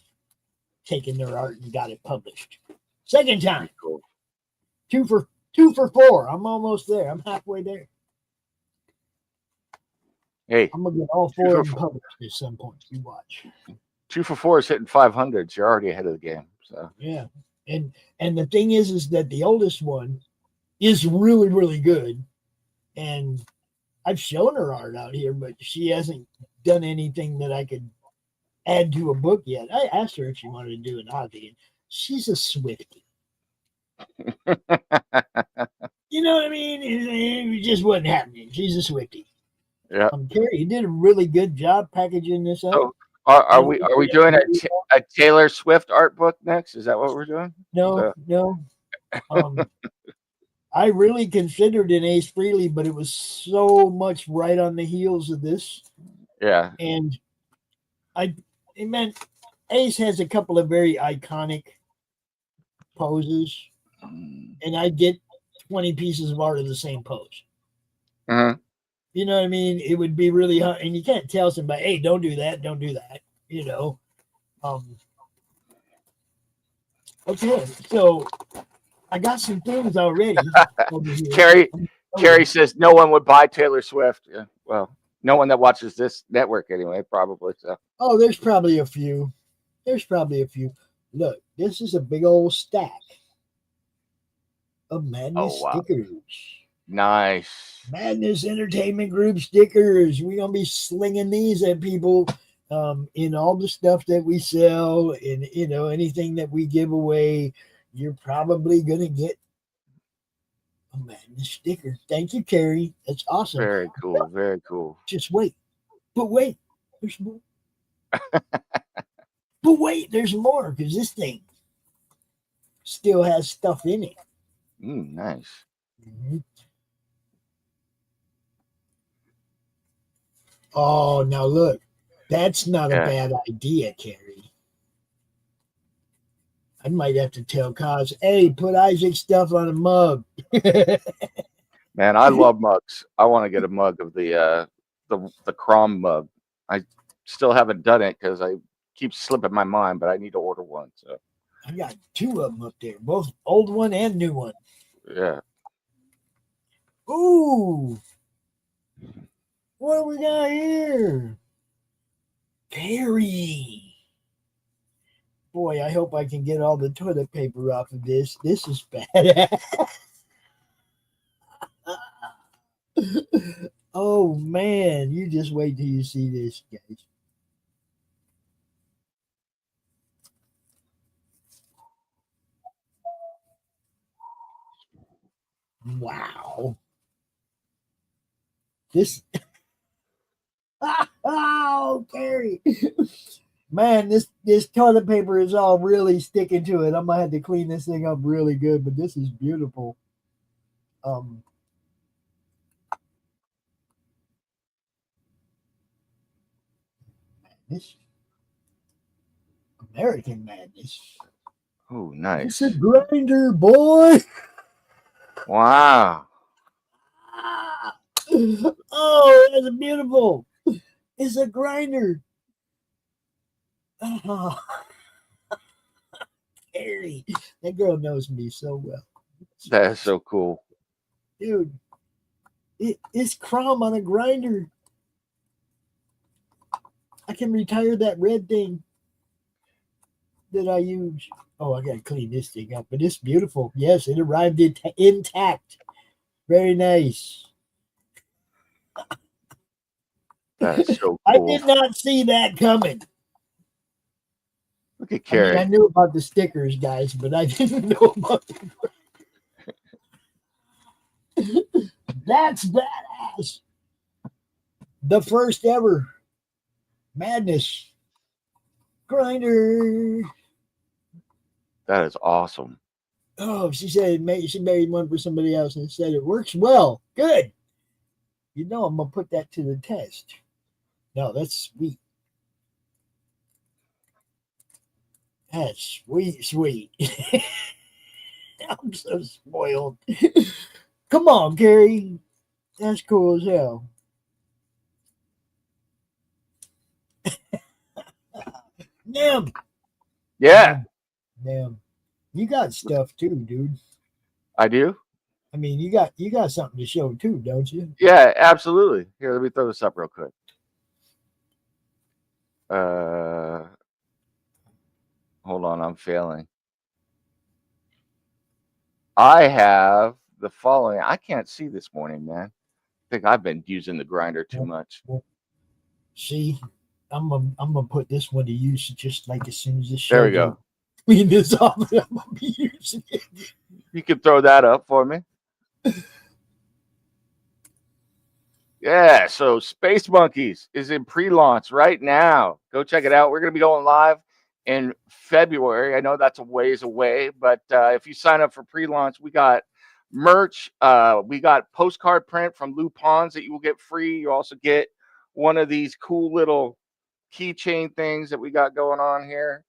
Speaker 1: taken their art and got it published. Second time.
Speaker 2: Cool.
Speaker 1: Two for four. I'm almost there. I'm halfway there.
Speaker 2: Hey,
Speaker 1: I'm gonna get all four of them published at some point. You watch.
Speaker 2: 2 for 4 is hitting 500s. You're already ahead of the game. So
Speaker 1: yeah, and the thing is that the oldest one is really, really good, and I've shown her art out here, but she hasn't done anything that I could add to a book yet. I asked her if she wanted to do an Ozzy, and she's a Swiftie. You know what I mean? It just wasn't happening. She's a Swiftie.
Speaker 2: Yeah.
Speaker 1: Carrie, you did a really good job packaging this up.
Speaker 2: So are we doing a Taylor Swift art book next? Is that what we're doing?
Speaker 1: No, no. I really considered an Ace Frehley, but it was so much right on the heels of this.
Speaker 2: Yeah.
Speaker 1: And it meant Ace has a couple of very iconic poses, and I get 20 pieces of art of the same pose.
Speaker 2: Mm-hmm.
Speaker 1: You know what I mean? It would be really hard, and you can't tell somebody, hey, don't do that, don't do that. You know. Okay, so I got some things already.
Speaker 2: Carrie says no one would buy Taylor Swift. Yeah, well, no one that watches this network anyway, probably. So.
Speaker 1: Oh, there's probably a few. Look, this is a big old stack of Madness stickers.
Speaker 2: Nice.
Speaker 1: Madness Entertainment Group stickers. We're gonna be slinging these at people in all the stuff that we sell, and anything that we give away. You're probably gonna get a Madness sticker. Thank you, Carrie. That's awesome.
Speaker 2: Very cool. Very cool.
Speaker 1: Just wait. But wait, there's more. But wait, there's more, because this thing still has stuff in it.
Speaker 2: Nice.
Speaker 1: Mm-hmm. Oh, now look, that's not a bad idea, Carrie. I might have to tell Kaz, hey, put Isaac's stuff on a mug.
Speaker 2: Man, I love mugs. I want to get a mug of the Crom mug. I still haven't done it because I keep slipping my mind, but I need to order one. So
Speaker 1: I got 2 of them up there, both old one and new one.
Speaker 2: Yeah.
Speaker 1: Ooh. What do we got here? Carrie. Boy, I hope I can get all the toilet paper off of this. This is badass. Oh, man. You just wait till you see this, guys. Wow. This. Oh, Carrie. Man, this toilet paper is all really sticking to it. I'm gonna have to clean this thing up really good, but this is beautiful. Madness. American Madness.
Speaker 2: Oh, nice.
Speaker 1: It's a grinder, boy.
Speaker 2: Wow.
Speaker 1: Oh, that's beautiful. It's a grinder. Oh. Carrie, that girl knows me so well.
Speaker 2: That is so cool.
Speaker 1: Dude, it's Crom on a grinder. I can retire that red thing that I use. Oh, I gotta clean this thing up, but it's beautiful. Yes, it arrived intact. Very nice.
Speaker 2: That's so cool.
Speaker 1: I did not see that coming.
Speaker 2: Look at Carrie.
Speaker 1: I knew about the stickers, guys, but I didn't know about the That's badass. The first ever Madness grinder.
Speaker 2: That is awesome.
Speaker 1: Oh, she said she made one for somebody else and said it works well. Good. I'm gonna put that to the test. No, that's sweet. That's sweet. I'm so spoiled. Come on, Carrie. That's cool as hell. Nim.
Speaker 2: Yeah.
Speaker 1: Nim. You got stuff too, dude.
Speaker 2: I do.
Speaker 1: I mean, you got something to show too, don't you?
Speaker 2: Yeah, absolutely. Here, let me throw this up real quick. Hold on, I'm failing. I have the following. I can't see this morning, man. I think I've been using the grinder too much.
Speaker 1: See, gonna put this one to use just like as soon as the
Speaker 2: There
Speaker 1: show
Speaker 2: we go.
Speaker 1: clean this off. I'm gonna be using it.
Speaker 2: You can throw that up for me. Yeah, so Space Monkeys is in pre-launch right now. Go check it out. We're going to be going live in February. I know that's a ways away, but if you sign up for pre-launch, we got merch. We got postcard print from Lou Pons that you will get free. You also get one of these cool little keychain things that we got going on here.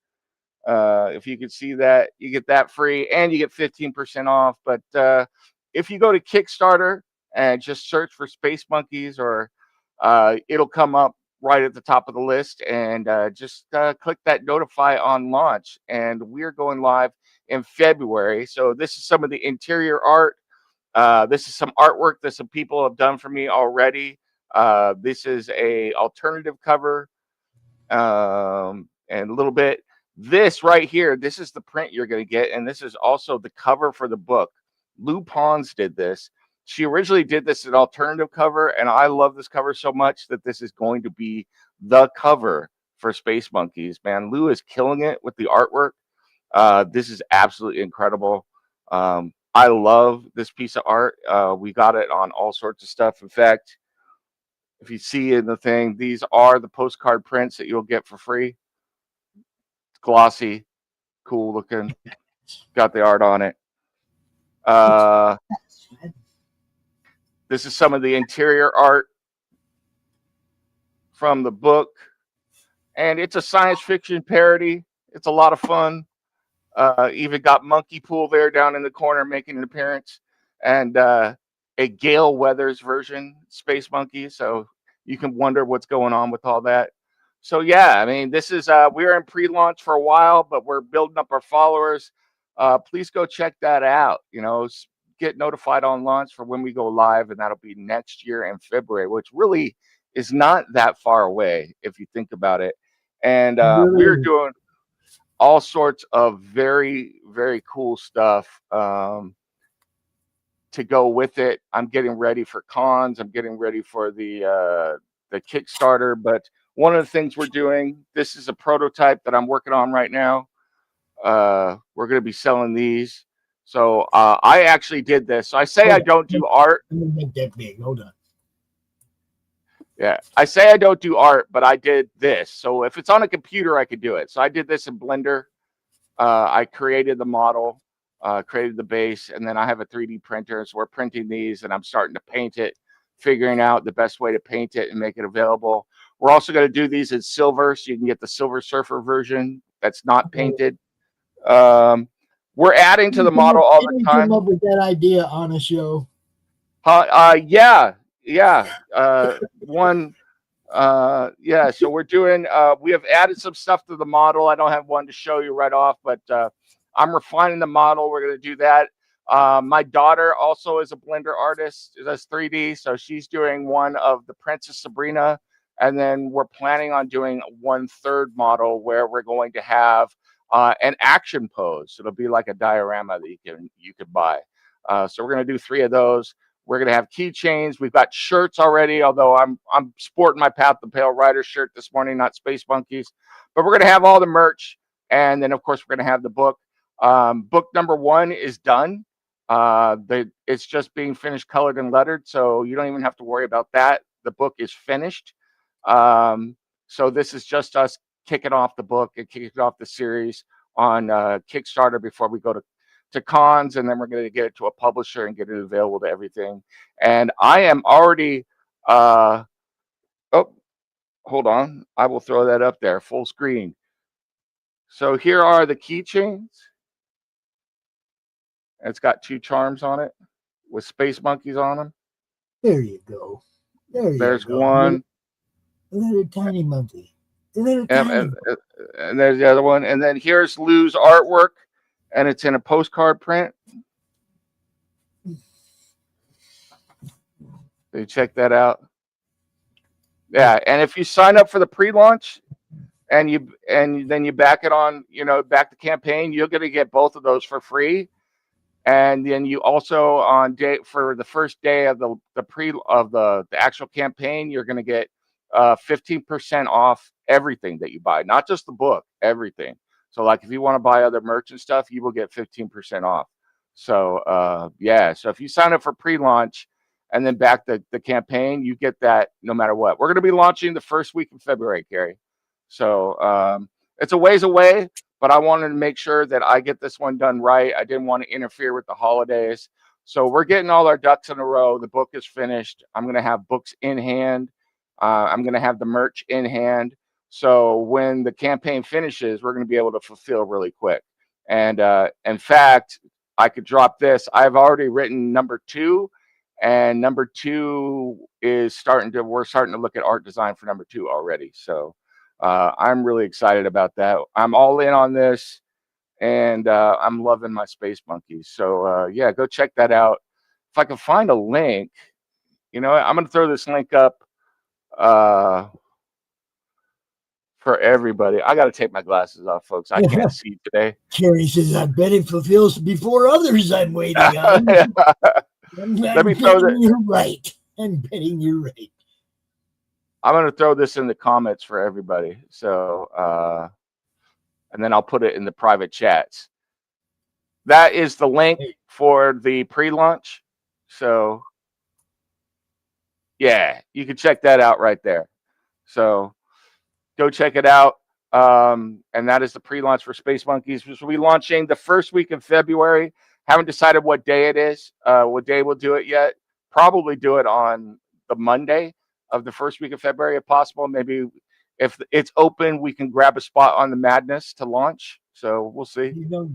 Speaker 2: If you could see that, you get that free and you get 15% off. But if you go to Kickstarter and just search for Space Monkeys, or it'll come up right at the top of the list, and just click that notify on launch. And we're going live in February. So this is some of the interior art. This is some artwork that some people have done for me already. This is a alternative cover, and a little bit. This right here, this is the print you're going to get, and this is also the cover for the book. Lou Pons did this. She originally did this an alternative cover, and I love this cover so much that this is going to be the cover for Space Monkeys. Man, Lou is killing it with the artwork. This is absolutely incredible. I love this piece of art. We got it on all sorts of stuff. In fact, if you see in the thing, these are the postcard prints that you'll get for free. Glossy, cool looking, got the art on it. This is some of the interior art from the book, and it's a science fiction parody. It's a lot of fun. Even got Monkey Pool there down in the corner making an appearance, and a Gale Weathers version, Space Monkey. So you can wonder what's going on with all that. So yeah, I mean, this is we're in pre-launch for a while, but we're building up our followers. Please go check that out. You know, get notified on launch for when we go live, and that'll be next year in February, which really is not that far away if you think about it. And we're doing all sorts of very, very cool stuff to go with it. I'm getting ready for cons. I'm getting ready for the Kickstarter. But one of the things we're doing, this is a prototype that I'm working on right now. We're going to be selling these. So I actually did this. So I say I don't do art.
Speaker 1: Let me make that big. Hold on.
Speaker 2: Yeah, I say I don't do art, but I did this. So if it's on a computer, I could do it. So I did this in Blender. I created the model, created the base, and then I have a 3D printer. So we're printing these, and I'm starting to paint it, figuring out the best way to paint it and make it available. We're also going to do these in silver, so you can get the Silver Surfer version that's not painted. We're adding to the model all the time.
Speaker 1: Come up with that idea on a show.
Speaker 2: Yeah. So we're doing, we have added some stuff to the model. I don't have one to show you right off, but I'm refining the model. We're going to do that. My daughter also is a Blender artist, does 3D. So she's doing one of the Princess Sabrina. And then we're planning on doing 1/3 model where we're going to have an action pose. It'll be like a diorama that you could buy. So we're going to do 3 of those. We're going to have keychains. We've got shirts already, although I'm sporting my Path the Pale Rider shirt this morning, not Space Monkeys. But we're going to have all the merch. And then, of course, we're going to have the book. Book number 1 is done. It's just being finished, colored, and lettered. So you don't even have to worry about that. The book is finished. So this is just us kicking off the book and kicking off the series on Kickstarter before we go to cons, and then we're going to get it to a publisher and get it available to everything. And I am already oh, hold on, I will throw that up there full screen. So here are the keychains. It's got 2 charms on it with Space Monkeys on them.
Speaker 1: There you go.
Speaker 2: There's one.
Speaker 1: A little tiny monkey.
Speaker 2: And there's the other one. And then here's Lou's artwork, and it's in a postcard print. So you check that out. Yeah, and if you sign up for the pre-launch and then you back it on, back the campaign, you're going to get both of those for free. And then you also for the first day of the actual campaign, you're going to get 15% off everything that you buy, not just the book, everything. So like if you want to buy other merch and stuff, you will get 15% off. So yeah, so if you sign up for pre-launch and then back the campaign, you get that no matter what. We're going to be launching the first week of February, Carrie. So it's a ways away, but I wanted to make sure that I get this one done right. I didn't want to interfere with the holidays. So we're getting all our ducks in a row. The book is finished. I'm going to have books in hand. I'm going to have the merch in hand. So when the campaign finishes, we're going to be able to fulfill really quick. And in fact, I could drop this. I've already written number 2, and number 2 is we're starting to look at art design for number 2 already. So I'm really excited about that. I'm all in on this, and I'm loving my Space Monkeys. So yeah, go check that out. If I can find a link, you know, I'm going to throw this link up for everybody. I got to take my glasses off, folks. I can't see today.
Speaker 1: Carrie says, I bet it fulfills before others I'm waiting on.
Speaker 2: Let me throw that.
Speaker 1: You're right. I'm betting you're right.
Speaker 2: I'm going to throw this in the comments for everybody. So, and then I'll put it in the private chats. That is the link for the pre-launch. So, yeah, you can check that out right there. So, go check it out. And that is the pre-launch for Space Monkeys, which will be launching the first week in February. Haven't decided what day it is, what day we'll do it yet. Probably do it on the Monday of the first week of February, if possible. Maybe if it's open, we can grab a spot on the Madness to launch. So we'll see.
Speaker 1: You know,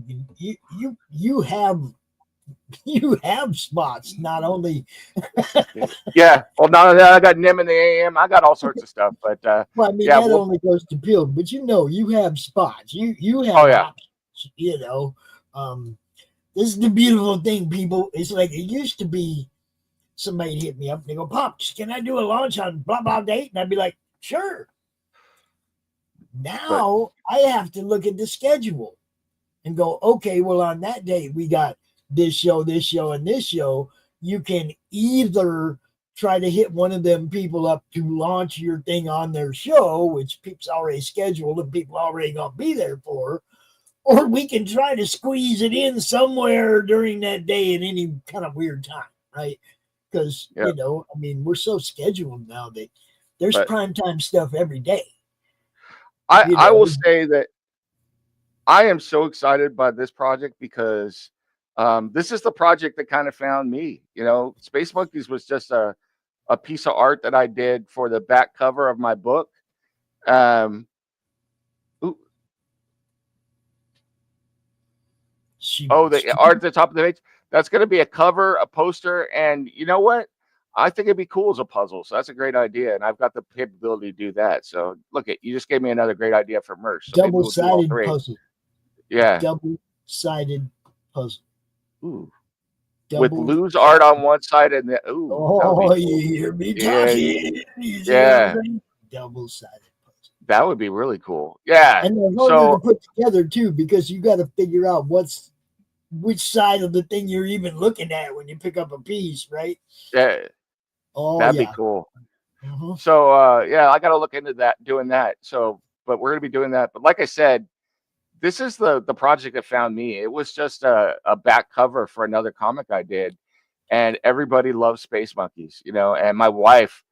Speaker 1: you have spots, not only.
Speaker 2: Yeah, well, now that I got NIM in the AM, I got all sorts of stuff. But
Speaker 1: well, I mean,
Speaker 2: yeah,
Speaker 1: that only goes to build. But you know, you have spots. You have options. You know, this is the beautiful thing, people. It's like it used to be. Somebody hit me up and they go, Pops, can I do a launch on blah blah date? And I'd be like, sure. Now I have to look at the schedule and go, okay, well, on that date we got this show, and this show. You can either try to hit one of them people up to launch your thing on their show, which people's already scheduled and people already gonna be there for, or we can try to squeeze it in somewhere during that day at any kind of weird time, right? Because, you know, I mean, we're so scheduled now that there's primetime stuff every day.
Speaker 2: I will say that I am so excited by this project because this is the project that kind of found me. You know, Space Monkeys was just a piece of art that I did for the back cover of my book. The art at the top of the page. That's going to be a cover, a poster, and you know what? I think it'd be cool as a puzzle. So that's a great idea, and I've got the capability to do that. So look, you just gave me another great idea for merch. So
Speaker 1: double-sided puzzle.
Speaker 2: Yeah.
Speaker 1: Double-sided puzzle.
Speaker 2: Ooh. With Lou's art on one side and the
Speaker 1: cool. You hear me talking?
Speaker 2: Yeah.
Speaker 1: Double-sided puzzle.
Speaker 2: That would be really cool. Yeah.
Speaker 1: And they're harder to put together too, because you got to figure out which side of the thing you're even looking at when you pick up a piece, right?
Speaker 2: Yeah. That'd be cool. Mm-hmm. So yeah, I got to look into doing that. So, but we're gonna be doing that. But like I said, this is the project that found me. It was just a back cover for another comic I did, and everybody loves Space Monkeys, you know. And my wife,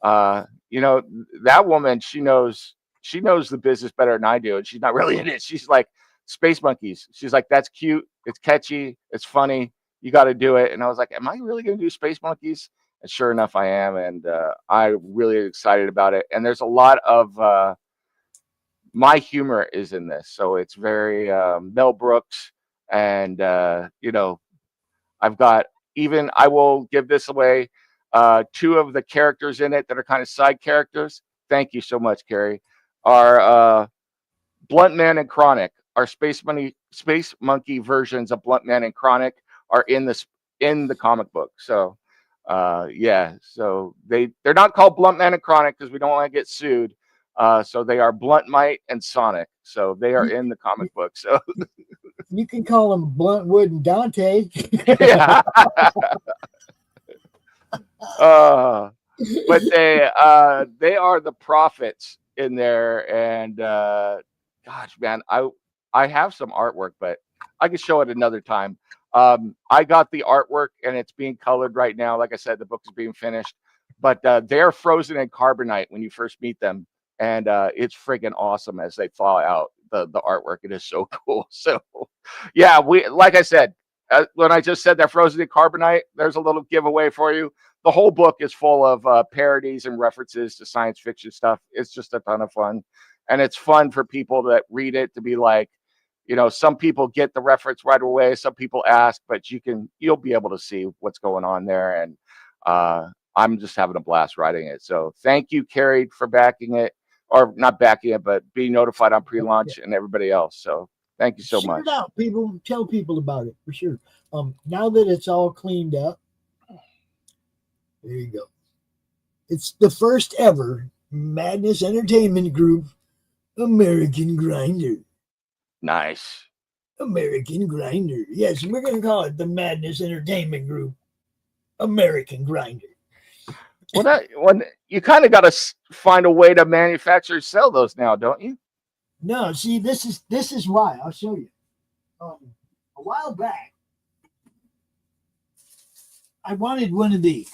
Speaker 2: you know, that woman, she knows the business better than I do, and she's not really in it. She's like, Space Monkeys. She's like, that's cute. It's catchy. It's funny. You got to do it. And I was like, am I really going to do Space Monkeys? And sure enough, I am. And I'm really excited about it. And there's a lot of my humor is in this. So it's very Mel Brooks. And, you know, I've got I will give this away. 2 of the characters in it that are kind of side characters. Thank you so much, Carrie. Are Blunt Man and Chronic. Our Space Monkey versions of Blunt Man and Chronic are in the comic book. So yeah, so they're not called Blunt Man and Chronic because we don't want to get sued. So they are Blunt Mite and Sonic. So they are in the comic book. So
Speaker 1: you can call them Bluntwood and Dante.
Speaker 2: Yeah. but they are the prophets in there. And gosh, man, I have some artwork, but I can show it another time. I got the artwork and it's being colored right now. Like I said, the book is being finished, but they're frozen in carbonite when you first meet them, and it's friggin' awesome as they thaw out the artwork. It is so cool. So yeah, we, like I said, when I just said they're frozen in carbonite, there's a little giveaway for you. The whole book is full of parodies and references to science fiction stuff. It's just a ton of fun, and it's fun for people that read it to be like, you know, some people get the reference right away, some people ask, but you'll be able to see what's going on there. And I'm just having a blast writing it. So thank you, Carrie, for backing it, or not backing it, but being notified on pre-launch, and everybody else. So thank you so much.
Speaker 1: Share it out, people. Tell people about it for sure. Now that it's all cleaned up, there you go. It's the first ever Madness Entertainment Group American Grinder.
Speaker 2: Nice.
Speaker 1: American Grinder. Yes, we're going to call it the Madness Entertainment Group American Grinder.
Speaker 2: Well, when you kind of got to find a way to manufacture and sell those now, don't you?
Speaker 1: No, see, this is why. I'll show you. A while back, I wanted one of these.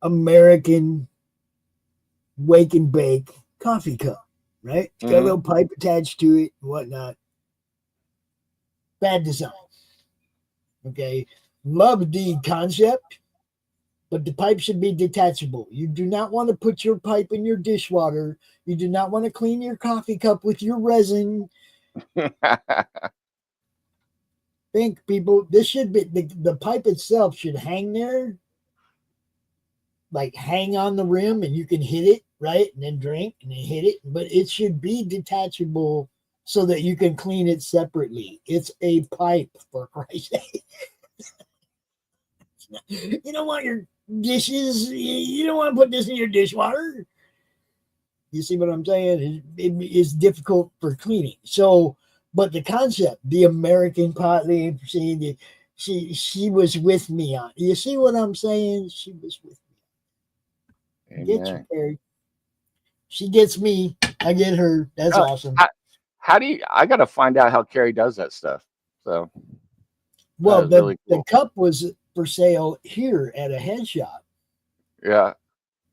Speaker 1: American wake and bake coffee cup, right? It's got a little pipe attached to it and whatnot. Bad design. Okay. Love the concept, but the pipe should be detachable. You do not want to put your pipe in your dishwater. You do not want to clean your coffee cup with your resin. Think, people, this should be, the pipe itself should hang there, like hang on the rim, and you can hit it, right? And then drink and then hit it. But it should be detachable so that you can clean it separately. It's a pipe, for Christ's sake. You don't want your dishes, you don't want to put this in your dishwater. You see what I'm saying? It is difficult for cleaning. So, but the concept, the American pot, she was with me on. You see what I'm saying? She was with me. Get you, Carrie. She gets me. I get her. That's awesome.
Speaker 2: How do you? I got to find out how Carrie does that stuff. So,
Speaker 1: well, the cup was for sale here at a head shop.
Speaker 2: Yeah.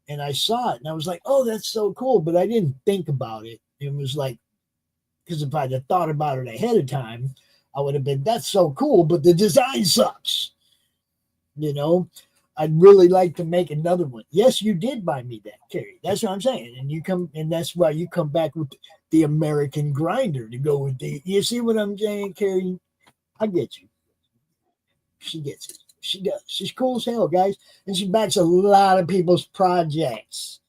Speaker 1: And I saw it and I was like, oh, that's so cool. But I didn't think about it. It was like, because if I'd have thought about it ahead of time, I would have been, that's so cool, but the design sucks. You know, I'd really like to make another one. Yes, you did buy me that, Carrie. That's what I'm saying. And that's why you come back with the American Grinder to go with the, you see what I'm saying, Carrie? I get you. She gets it. She does. She's cool as hell, guys. And she backs a lot of people's projects.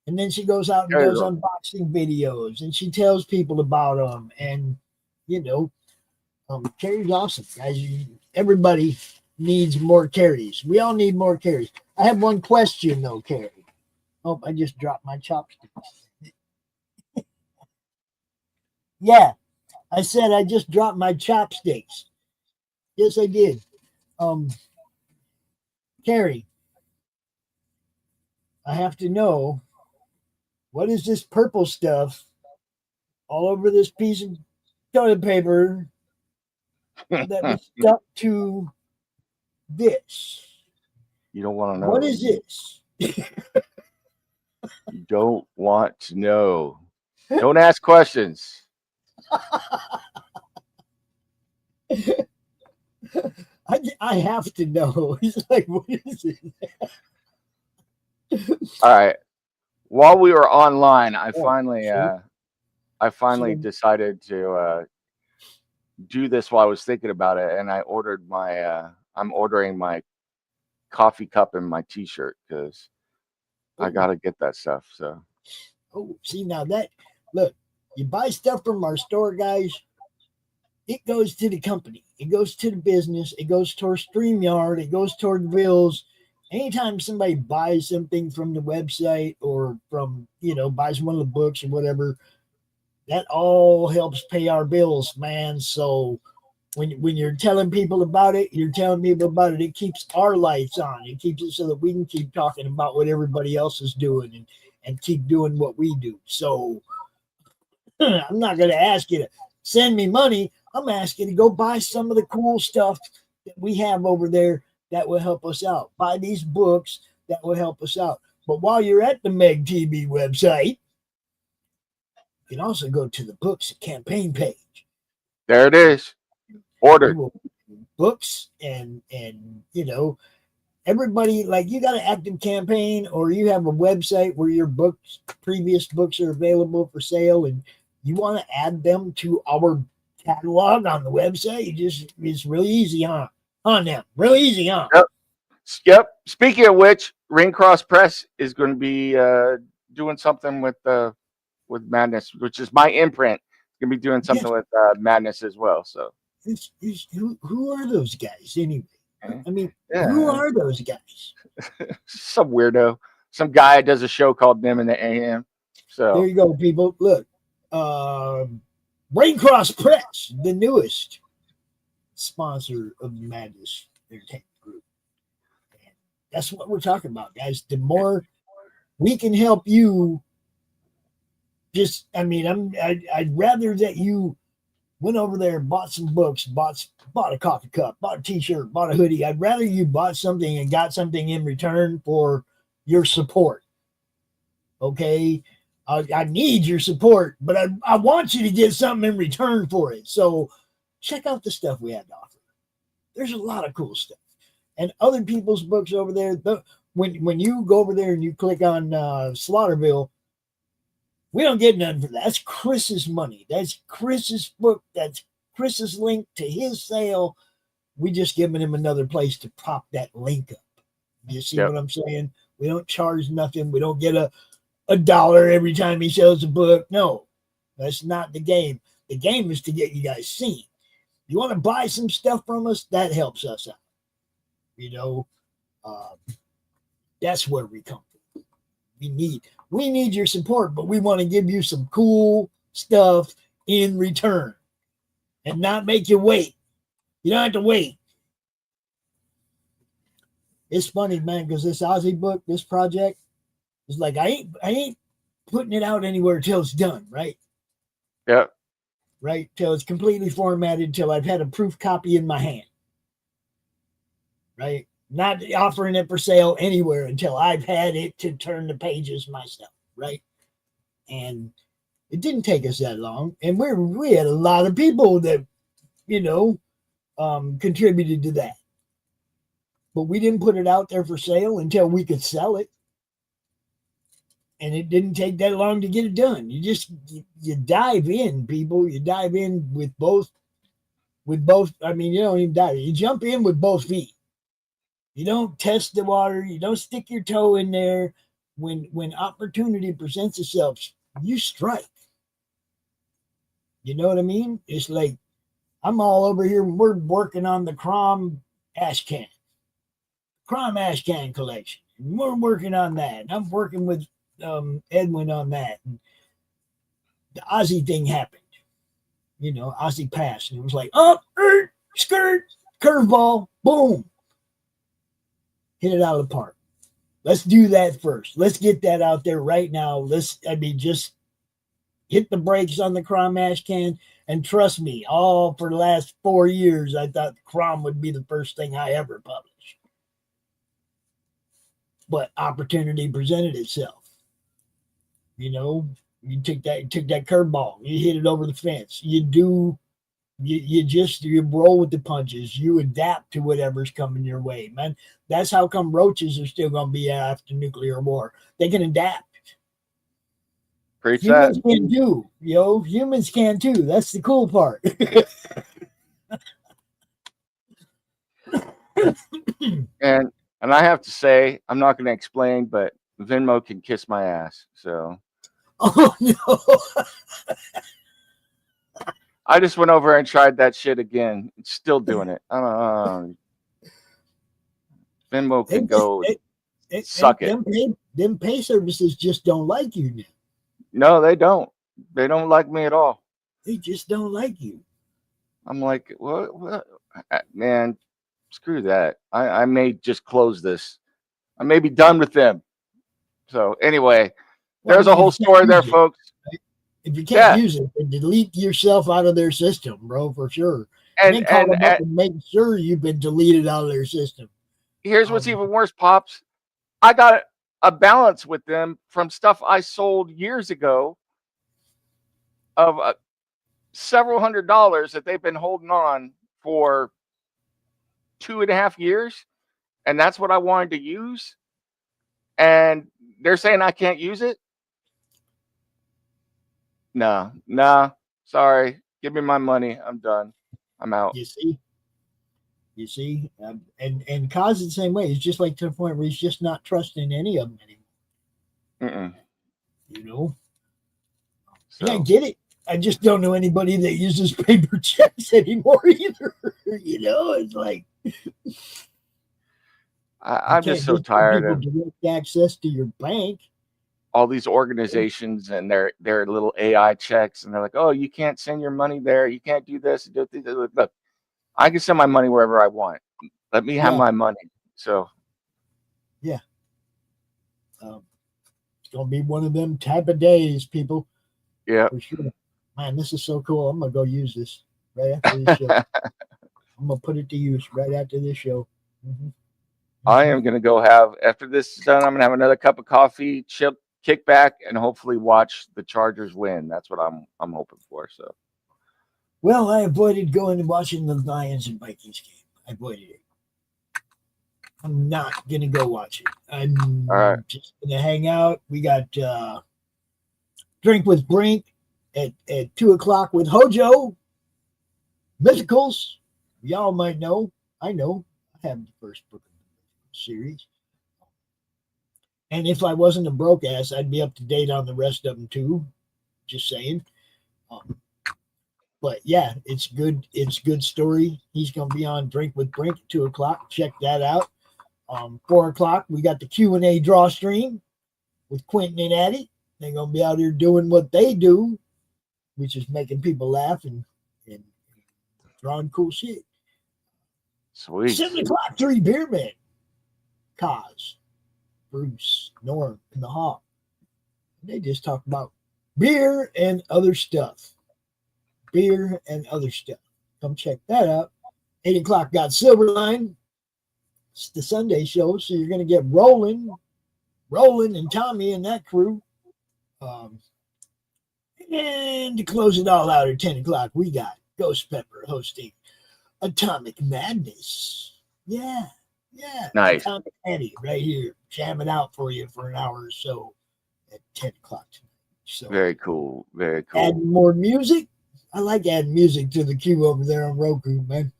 Speaker 1: And then she goes out and does unboxing videos, and she tells people about them. And, you know, Carrie's awesome, guys. Everybody needs more Carries. We all need more Carries. I have one question, though, Carrie. Oh, I just dropped my chopsticks. Yeah, I said I just dropped my chopsticks. Yes, I did. Carrie, I have to know, what is this purple stuff all over this piece of toilet paper that was stuck to this?
Speaker 2: You don't want to know.
Speaker 1: What is this?
Speaker 2: You don't want to know. Don't ask questions.
Speaker 1: I have to know. He's like, what is it?
Speaker 2: All right. While we were online, I finally decided to do this while I was thinking about it, and I ordered my I'm ordering my coffee cup and my t-shirt because I gotta get that stuff. So
Speaker 1: see, now that, look, you buy stuff from our store, guys, it goes to the company, it goes to the business, it goes towards StreamYard, it goes toward bills. Anytime somebody buys something from the website or from, you know, buys one of the books or whatever, that all helps pay our bills, man. So when you're telling people about it, it keeps our lights on. It keeps it so that we can keep talking about what everybody else is doing and keep doing what we do. So I'm not going to ask you to send me money. I'm asking you to go buy some of the cool stuff that we have over there that will help us out. Buy these books that will help us out. But while you're at the Meg TV website, you can also go to the books campaign page.
Speaker 2: There it is. Order
Speaker 1: books and you know, everybody, like, you got an active campaign or you have a website where your books, previous books, are available for sale, and you want to add them to our catalog on the website. It's really easy, huh? Now, really easy, huh?
Speaker 2: Yep. Speaking of which, Raincross Press is going to be doing something with Madness, which is my imprint. It's going to be doing something with Madness as well. So,
Speaker 1: who are those guys anyway? I mean, who are those guys?
Speaker 2: Some weirdo, some guy does a show called Nim in the AM. So
Speaker 1: there you go, people. Look, Raincross Press, the newest sponsor of the Madness Entertainment Group. And that's what we're talking about, guys. The more we can help you, I'd rather that you went over there, bought some books, bought a coffee cup, bought a t-shirt, bought a hoodie. I'd rather you bought something and got something in return for your support. Okay? I need your support, but I want you to get something in return for it. So check out the stuff we have to offer. There's a lot of cool stuff. And other people's books over there, when you go over there and you click on Slaughterville, we don't get none for that. That's Chris's money. That's Chris's book. That's Chris's link to his sale. We just giving him another place to pop that link up. You see what I'm saying? We don't charge nothing. We don't get a dollar every time he sells a book. No, that's not the game. The game is to get you guys seen. You want to buy some stuff from us? That helps us out. You know, that's where we come from. We need your support, but we want to give you some cool stuff in return and not make you wait. You don't have to wait. It's funny, man, because this Ozzy book, this project, is like I ain't putting it out anywhere till it's done, right?
Speaker 2: Yeah.
Speaker 1: Right? Till it's completely formatted, till I've had a proof copy in my hand. Right? Not offering it for sale anywhere until I've had it to turn the pages myself, right? And it didn't take us that long. And we had a lot of people that, contributed to that. But we didn't put it out there for sale until we could sell it. And it didn't take that long to get it done. You dive in, people. You dive in with both. You don't even dive in. You jump in with both feet. You don't test the water. You don't stick your toe in there. When opportunity presents itself, you strike. You know what I mean? It's like I'm all over here. We're working on the Crom ash can collection. And we're working on that. And I'm working with Edwin on that. And the Ozzy thing happened. Ozzy passed. And it was like, skirt, curveball, boom. Hit it out of the park. Let's do that first. Let's get that out there right now. Just hit the brakes on the Crom ash can. And trust me, for the last 4 years, I thought Crom would be the first thing I ever published. But opportunity presented itself. You took that curveball. You hit it over the fence. You roll with the punches. You adapt to whatever's coming your way, man. That's how come roaches are still going to be after nuclear war. They can adapt. Humans can too. Humans can too. That's the cool part.
Speaker 2: and I have to say, I'm not going to explain, but Venmo can kiss my ass. So.
Speaker 1: Oh no.
Speaker 2: I just went over and tried that shit again. It's still doing it. Venmo can go suck it.
Speaker 1: Them pay services just don't like you now.
Speaker 2: No, they don't. They don't like me at all.
Speaker 1: They just don't like you.
Speaker 2: I'm like, what? Man, screw that. I may just close this. I may be done with them. So anyway,
Speaker 1: Well, I
Speaker 2: there's a
Speaker 1: mean, if
Speaker 2: whole
Speaker 1: you can't
Speaker 2: story there,
Speaker 1: use it,
Speaker 2: folks.
Speaker 1: right? If you can't
Speaker 2: Yeah,
Speaker 1: use it, then delete yourself out of their system, bro, for sure. And
Speaker 2: and
Speaker 1: then call
Speaker 2: and,
Speaker 1: them up
Speaker 2: and
Speaker 1: and make sure you've been deleted out of their system.
Speaker 2: here's what's
Speaker 1: Um,
Speaker 2: even worse, pops. I got a balance with them from stuff I sold years ago of several $100s that they've been holding on for 2.5 years, and that's what I wanted to use. And they're saying I can't use it. Nah, sorry. Give me my money. I'm done. I'm out.
Speaker 1: you see, and Kaz the same way. It's just like to the point where he's just not trusting any of them anymore.
Speaker 2: Mm-mm.
Speaker 1: You know, and I
Speaker 2: So
Speaker 1: get it. I just don't know anybody that uses paper checks anymore either. You know, it's like you
Speaker 2: I'm just
Speaker 1: can't
Speaker 2: so
Speaker 1: just give
Speaker 2: tired
Speaker 1: people
Speaker 2: of
Speaker 1: direct access to your bank.
Speaker 2: all these organizations and their little AI checks, and they're like, oh, you can't send your money there. You can't do this. Look, I can send my money wherever I want. Let me have
Speaker 1: Yeah,
Speaker 2: my money. So
Speaker 1: yeah. Um, it's gonna be one of them type of days, people,
Speaker 2: yeah,
Speaker 1: for sure. Man, this is so cool. I'm gonna go use this right after this show. I'm gonna put it to use right after this show. Hmm.
Speaker 2: I
Speaker 1: Hmm.
Speaker 2: am gonna go have after this is done. I'm gonna have another cup of coffee, chill, kick back, and hopefully watch the Chargers win. That's what I'm hoping for. So
Speaker 1: Well, I avoided going and watching the Lions and Vikings game. I avoided it. I'm not gonna go watch it.
Speaker 2: all right,
Speaker 1: I'm just gonna hang out. We got drink with Brink at 2 o'clock with Hojo Mythicals. Y'all might know. I know. I have the first book of the series. And if I wasn't a broke ass, I'd be up to date on the rest of them too. Just saying. Um, but yeah, it's good. It's good story. He's gonna be on Drink with Brink at 2 o'clock. Check that out. 4 o'clock, we got the Q&A drawstream with Quentin and Addie. They're gonna be out here doing what they do, which is making people laugh and drawing cool shit.
Speaker 2: sweet.
Speaker 1: 7 o'clock, three beer men. Kaz, Bruce, Norm, and the Hawk. They just talk about beer and other stuff. Beer and other stuff. Come check that out. 8 o'clock got Silverline. It's the Sunday show, so you're gonna get Roland and Tommy and that crew. Um, and to close it all out at 10 o'clock, we got Ghost Pepper hosting Atomic Madness. Yeah, yeah.
Speaker 2: Nice,
Speaker 1: Atomic Eddie right here, jamming out for you for an hour or so at 10 o'clock tonight. So
Speaker 2: very cool, very cool.
Speaker 1: adding more music. I like adding music to the queue over there on Roku, man.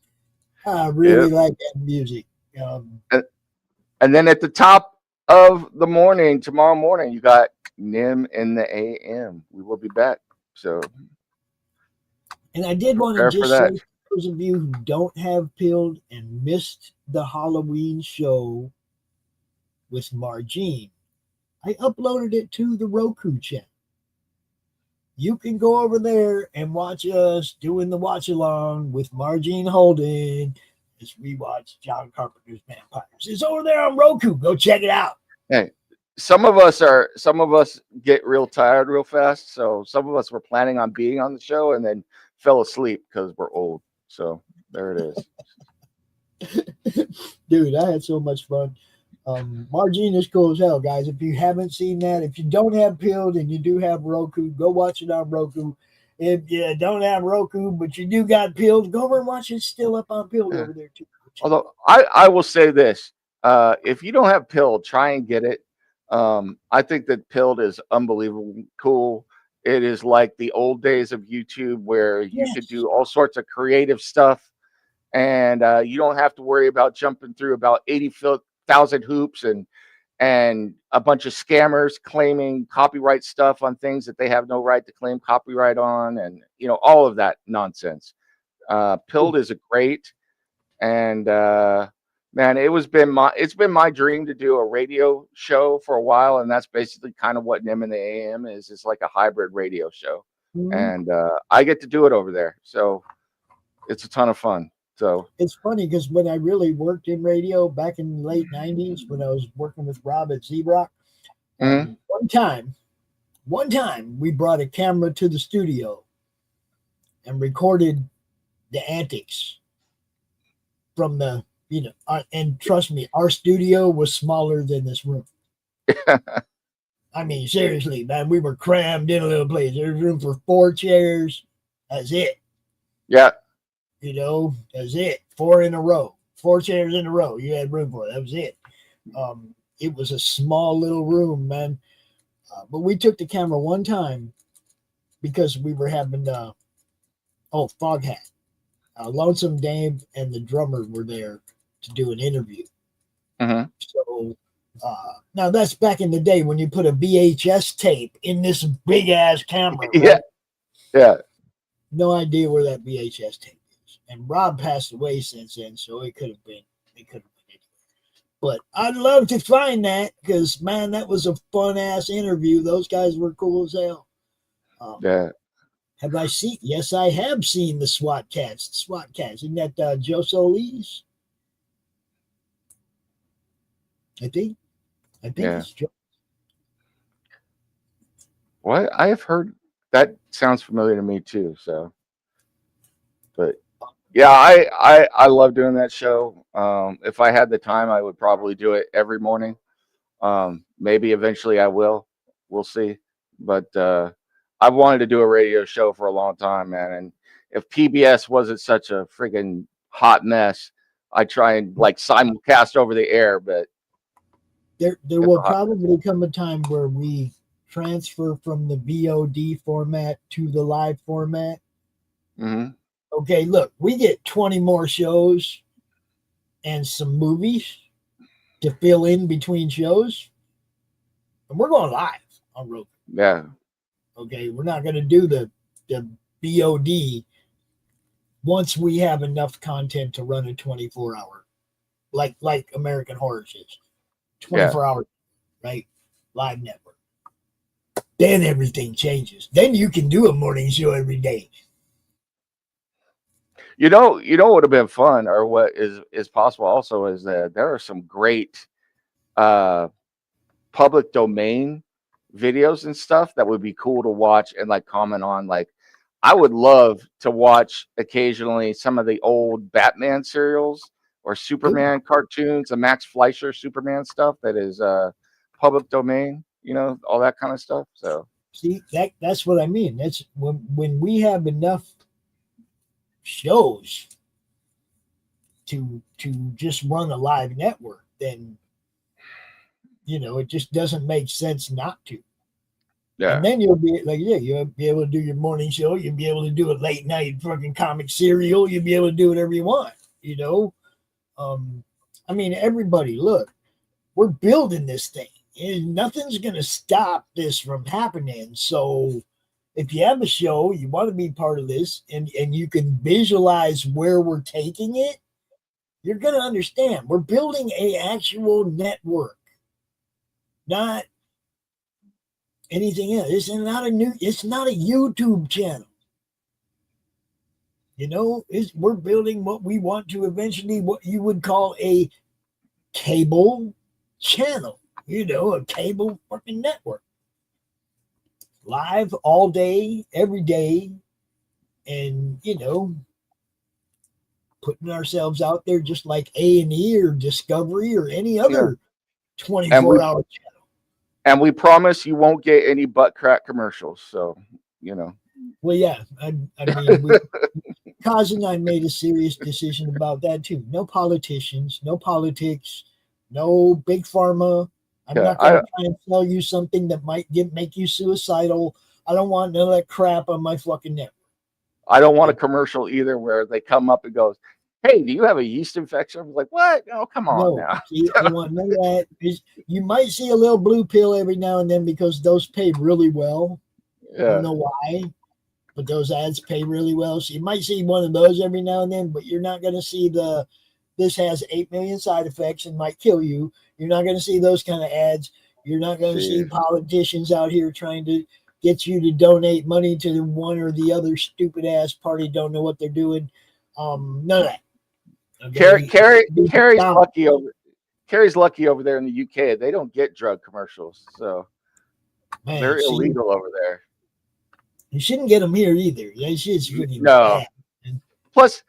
Speaker 1: I really
Speaker 2: Yep.
Speaker 1: like adding music. Um,
Speaker 2: And, and then at the top of the morning, tomorrow morning, you got Nim in the AM. We will be back. So
Speaker 1: and I did want to
Speaker 2: prepare for
Speaker 1: just say,
Speaker 2: that.
Speaker 1: for those of you who don't have Pilled and missed the Halloween show with Margene, I uploaded it to the Roku channel. You can go over there and watch us doing the watch along with Margene Holden as we watch John Carpenter's Vampires. It's over there on Roku. Go check it out.
Speaker 2: Hey, some of us get real tired real fast. So some of us were planning on being on the show and then fell asleep because we're old. So there it is.
Speaker 1: Dude, I had so much fun. Margene is cool as hell, guys. If you haven't seen that, if you don't have Pilled and you do have Roku, go watch it on Roku. If you don't have Roku, but you do got Pilled, go over and watch it. It's still up on Pilled
Speaker 2: Yeah.
Speaker 1: over there, too.
Speaker 2: Although I will say this, if you don't have Pilled, try and get it. I think that Pilled is unbelievably cool. It is like the old days of YouTube where you could
Speaker 1: Yes.
Speaker 2: do all sorts of creative stuff, and you don't have to worry about jumping through about 80,000 hoops and a bunch of scammers claiming copyright stuff on things that they have no right to claim copyright on, and all of that nonsense. Pilled is a great. And man, it's been my dream to do a radio show for a while, and that's basically kind of what Nim in the AM is. It's like a hybrid radio show,
Speaker 1: Mhm.
Speaker 2: and I get to do it over there. So It's a ton of fun. So
Speaker 1: it's funny because when I really worked in radio back in the late 90s, when I was working with Rob at Z-Rock,
Speaker 2: mhm.
Speaker 1: one time we brought a camera to the studio and recorded the antics from the, and trust me, our studio was smaller than this room. I mean, seriously, man, we were crammed in a little place. There's room for 4 chairs. That's it.
Speaker 2: Yeah.
Speaker 1: That's it. 4 in a row. 4 chairs in a row. You had room for it. That was it. It was a small little room, man. But we took the camera one time because we were having Foghat. Lonesome Dave and the drummer were there to do an interview.
Speaker 2: Mhm.
Speaker 1: So now that's back in the day when you put a VHS tape in this big ass camera. Right?
Speaker 2: Yeah. Yeah.
Speaker 1: No idea where that VHS tape is. And Rob passed away since then, so it could have been anywhere. But I'd love to find that because, man, that was a fun ass interview. Those guys were cool as hell.
Speaker 2: Yeah.
Speaker 1: Have I seen? Yes, I have seen the SWAT Cats. The SWAT Cats. Isn't that Joe Solis? I think
Speaker 2: Yeah.
Speaker 1: it's Joe.
Speaker 2: What? I have heard that sounds familiar to me too. So, but yeah, I love doing that show. If I had the time, I would probably do it every morning. Maybe eventually I will. We'll see. But I've wanted to do a radio show for a long time, man. And if PBS wasn't such a friggin' hot mess, I'd try and like simulcast over the air. But
Speaker 1: There will probably come a time where we transfer from the VOD format to the live format.
Speaker 2: mm-hmm.
Speaker 1: Okay, look, we get 20 more shows and some movies to fill in between shows, and we're going live on Roku.
Speaker 2: Yeah.
Speaker 1: Okay, we're not going to do the VOD once we have enough content to run a 24-hour, like American Horror is, 24 hours, right? Live network. Then everything changes. Then you can do a morning show every day.
Speaker 2: You know what would have been fun, or what is possible also, is that there are some great public domain videos and stuff that would be cool to watch and like comment on. Like, I would love to watch occasionally some of the old Batman serials or Superman cartoons, the Max Fleischer Superman stuff that is public domain, all that kind of stuff. So
Speaker 1: see, that's what I mean. That's when we have enough shows to just run a live network, then it just doesn't make sense not to.
Speaker 2: yeah.
Speaker 1: And then you'll be like, you'll be able to do your morning show, you'll be able to do a late night fucking comic serial, you'll be able to do whatever you want, I mean, everybody, look, we're building this thing, and nothing's gonna stop this from happening. So if you have a show, you want to be part of this, and you can visualize where we're taking it, you're going to understand. We're building a actual network, not anything else. It's not a YouTube channel. We're building what we want to eventually, what you would call a cable channel, a cable fucking network. Live all day, every day, and putting ourselves out there just like A&E or Discovery or any other 24-hour channel.
Speaker 2: And we promise you won't get any butt crack commercials. So,
Speaker 1: Well, yeah, I mean, Kaz and I made a serious decision about that too. No politicians, no politics, no big pharma. I'm not going to try and sell you something that might make you suicidal. I don't want none of that crap on my fucking network.
Speaker 2: I don't want a commercial either where they come up and goes, "Hey, do you have a yeast infection?" I'm like, "What? Oh, come on now."
Speaker 1: See, I want none of that. You might see a little blue pill every now and then because those pay really well.
Speaker 2: Yeah.
Speaker 1: I don't know why, but those ads pay really well. So you might see one of those every now and then, but you're not going to see this has 8 million side effects and might kill you. You're not going to see those kind of ads. You're not going to see politicians out here trying to get you to donate money to the one or the other stupid ass party. Don't know what they're doing. None of that. Okay?
Speaker 2: Carrie's lucky over there in the UK. They don't get drug commercials, so
Speaker 1: Man,
Speaker 2: they're
Speaker 1: see,
Speaker 2: illegal over there.
Speaker 1: you shouldn't get them here either. That shit's freaking
Speaker 2: No.
Speaker 1: bad.
Speaker 2: Plus,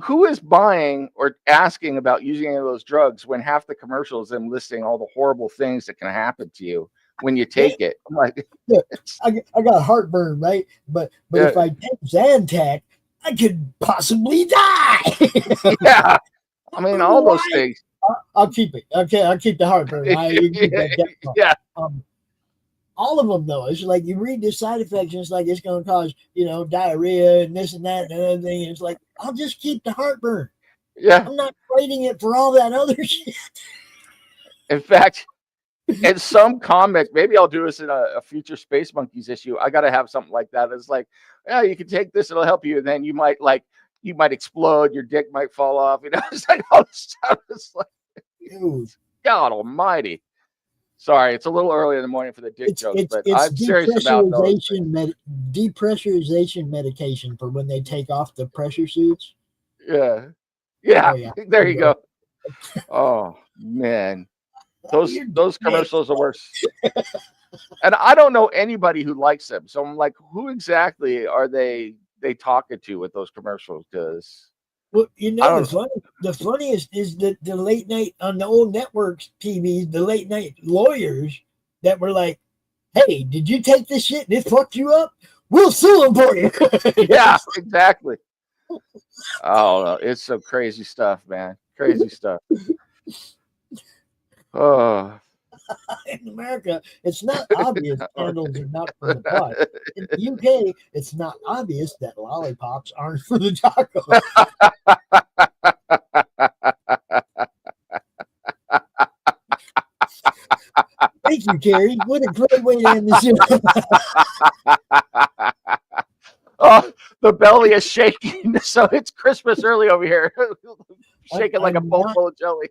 Speaker 2: who is buying or asking about using any of those drugs when half the commercials them listing all the horrible things that can happen to you when you take it? I'm like,
Speaker 1: Look, I got heartburn, right? But
Speaker 2: Yeah.
Speaker 1: if I take Zantac, I could possibly die.
Speaker 2: yeah. I mean, all those things.
Speaker 1: I'll keep it. Okay, I'll keep the heartburn. You can keep that down.
Speaker 2: Yeah.
Speaker 1: All of them though, it's like you read the side effects, and it's like it's going to cause diarrhea and this and that and another thing. And it's like I'll just keep the heartburn.
Speaker 2: Yeah.
Speaker 1: I'm not trading it for all that other shit.
Speaker 2: In fact, in some comic, maybe I'll do this in a future Space Monkeys issue. I got to have something like that. It's like, yeah, you can take this; it'll help you, and then you might explode, your dick might fall off. It's like all this stuff. It's like,
Speaker 1: Dude.
Speaker 2: God Almighty. Sorry, it's a little early in the morning for the dick jokes, but I'm serious about those.
Speaker 1: Depressurization medication for when they take off the pressure suits.
Speaker 2: Yeah.
Speaker 1: Oh, yeah.
Speaker 2: There you go. Oh man, those commercials are worse. And I don't know anybody who likes them, so I'm like, who exactly are they talking to with those commercials? Because
Speaker 1: well, the funniest is that the late night on the old networks TVs, the late night lawyers that were like, "Hey, did you take this shit and it fucked you up? We'll sue them for you."
Speaker 2: Yeah, exactly. Oh, it's some crazy stuff, man. Crazy stuff. Oh.
Speaker 1: In America, it's not obvious candles are not for the butt. In the UK, it's not obvious that lollipops aren't for the taco. Thank you, Carrie. What a great way to end the
Speaker 2: show. Oh, the belly is shaking. So it's Christmas early over here. Shaking like a bowl full of jelly.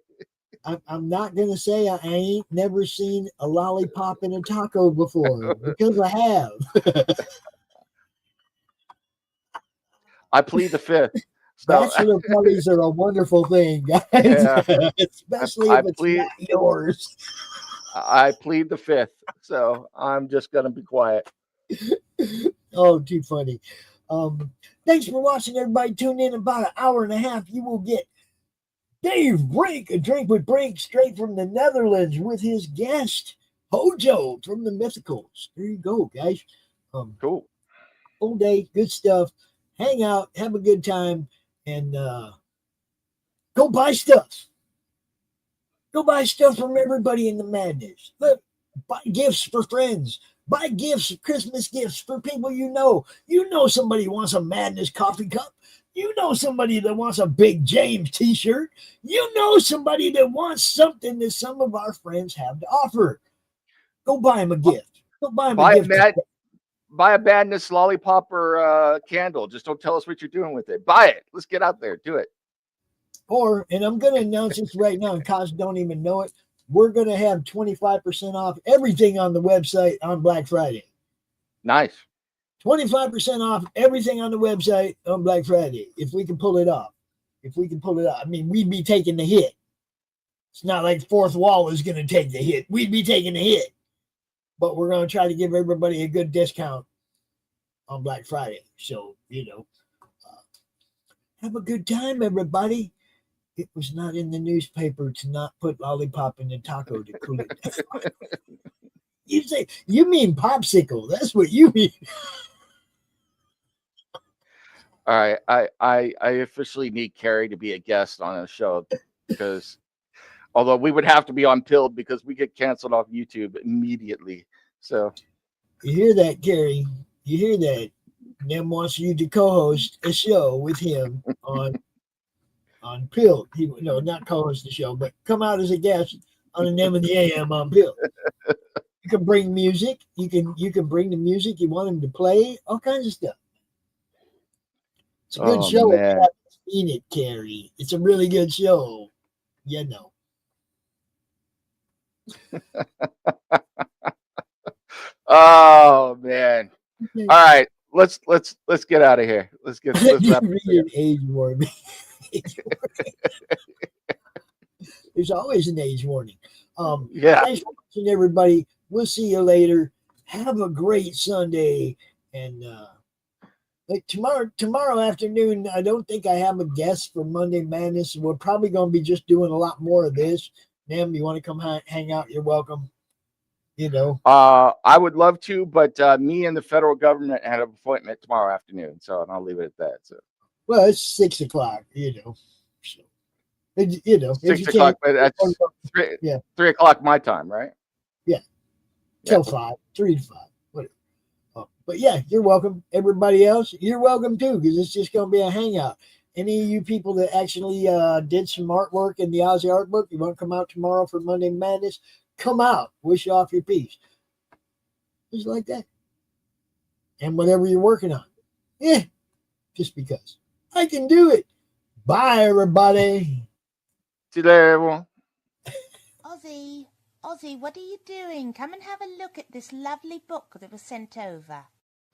Speaker 1: I'm not going to say I ain't never seen a lollipop in a taco before, because I have.
Speaker 2: I plead the fifth.
Speaker 1: So, bachelor parties are a wonderful thing, guys. Yeah. Especially if it's not yours.
Speaker 2: I plead the fifth, so I'm just going to be quiet.
Speaker 1: Oh, too funny. Thanks for watching, everybody. Tune in about an hour and a half. You will get Dave Brink, a drink with Brink, straight from the Netherlands, with his guest Hojo from the Mythicals. There you go, guys.
Speaker 2: Cool.
Speaker 1: All day, good stuff. Hang out, have a good time, and go buy stuff. Go buy stuff from everybody in the madness. Look, buy gifts for friends. Buy gifts, Christmas gifts for people you know. You know somebody wants a Madness coffee cup. You know somebody that wants a Big James t-shirt. You know somebody that wants something that some of our friends have to offer. Go buy them a gift. Go buy them a gift.
Speaker 2: Buy a Madness lollipop or candle. Just don't tell us what you're doing with it. Buy it. Let's get out there. Do it.
Speaker 1: Or, and I'm going to announce this right now, and Kaz don't even know it, we're going to have 25% off everything on the website on Black Friday.
Speaker 2: Nice.
Speaker 1: 25% off everything on the website on Black Friday, if we can pull it off. If we can pull it off. I mean, we'd be taking the hit. It's not like Fourth Wall is going to take the hit. We'd be taking the hit. But we're going to try to give everybody a good discount on Black Friday. So, have a good time, everybody. It was not in the newspaper to not put lollipop in the taco to cool it down. You mean popsicle. That's what you mean.
Speaker 2: All right. I officially need Carrie to be a guest on a show, because although we would have to be on Pilled because we get canceled off YouTube immediately. So
Speaker 1: you hear that, Carrie? You hear that? Nem wants you to co-host a show with him on Pilled. Not co-host the show, but come out as a guest on the Nem of the AM on Pilled. You can bring music. You can bring the music you want him to play. All kinds of stuff. It's a good show. If you haven't seen it, Carrie. It's a really good show.
Speaker 2: Oh man. All right. let's get out of here. Let's wrap this
Speaker 1: Read
Speaker 2: up.
Speaker 1: an age warning. There's always an age warning.
Speaker 2: Yeah.
Speaker 1: Thanks for watching, everybody. We'll see you later. Have a great Sunday. And like tomorrow afternoon, I don't think I have a guest for Monday Madness. We're probably going to be just doing a lot more of this. Nam, you want to come hang out? You're welcome. You know.
Speaker 2: I would love to, but me and the federal government had an appointment tomorrow afternoon, so I'll leave it at that. So.
Speaker 1: Well, it's 6 o'clock. You know. So, you know,
Speaker 2: 6 o'clock, but that's 3 o'clock my time, right?
Speaker 1: Yeah. Till 5, 3 to 5, whatever. But yeah, you're welcome. Everybody else, you're welcome too, because it's just going to be a hangout. Any of you people that actually did some artwork in the Ozzy Art Book, you want to come out tomorrow for Monday Madness? Come out. Wish you off your piece. Just like that. And whatever you're working on. Yeah. Just because. I can do it. Bye, everybody.
Speaker 2: See you later, everyone.
Speaker 3: Ozzy, what are you doing? Come and have a look at this lovely book that was sent over.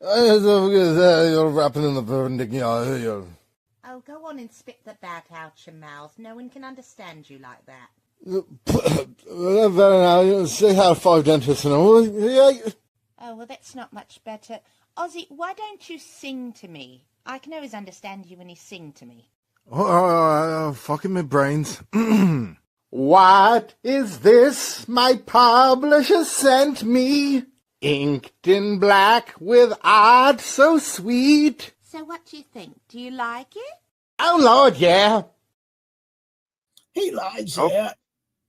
Speaker 4: You're wrapping in the perpendicular.
Speaker 3: Oh, go on and spit the bat out your mouth. No one can understand you like that.
Speaker 4: Say how 5 dentists and all.
Speaker 3: Oh, well, that's not much better. Ozzy, why don't you sing to me? I can always understand you when you sing to me.
Speaker 4: Fucking my brains. What is this my publisher sent me? Inked in black with art so sweet.
Speaker 3: So what do you think? Do you like it?
Speaker 4: Oh, Lord, yeah.
Speaker 1: He likes it.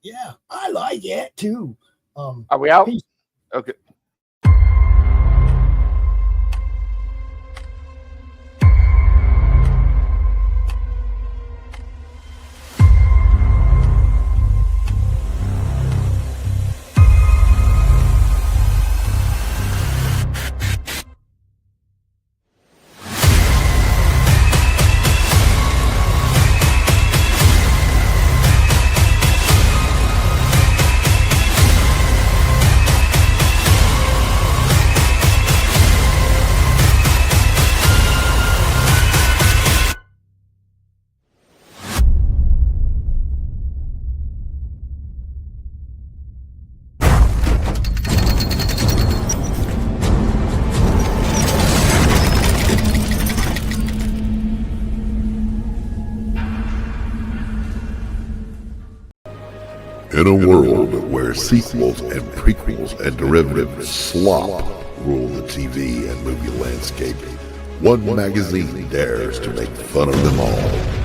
Speaker 1: Yeah, I like it too.
Speaker 2: Are we out?
Speaker 1: Peace.
Speaker 2: Okay.
Speaker 5: In a world where sequels and prequels and derivative slop rule the TV and movie landscape, one magazine dares to make fun of them all.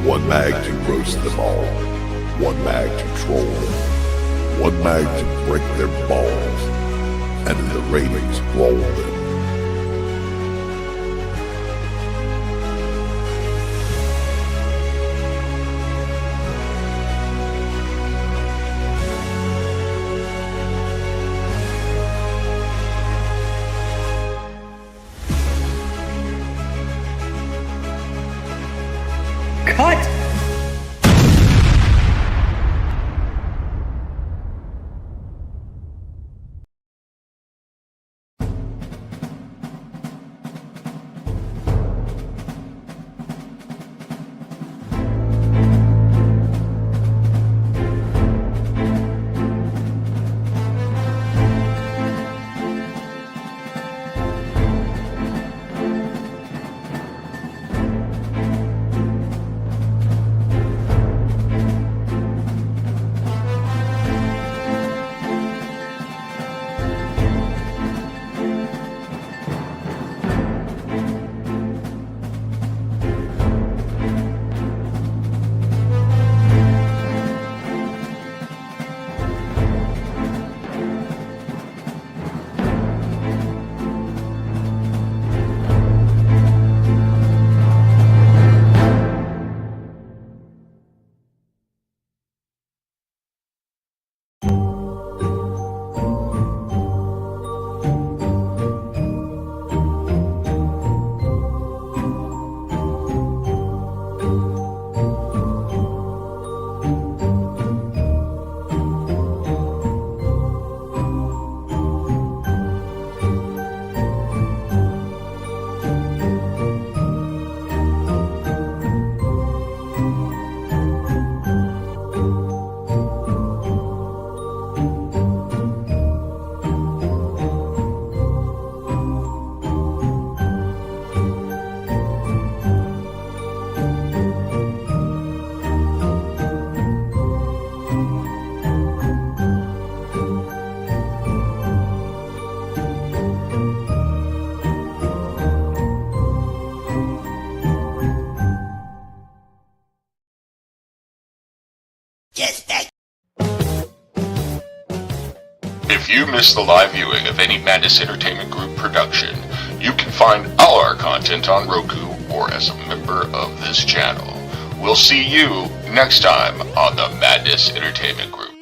Speaker 5: One mag to roast them all. One mag to troll them. One mag to break their balls. And in the ratings roll them.
Speaker 6: Cut! If you missed the live viewing of any Madness Entertainment Group production, you can find all our content on Roku or as a member of this channel. We'll see you next time on the Madness Entertainment Group.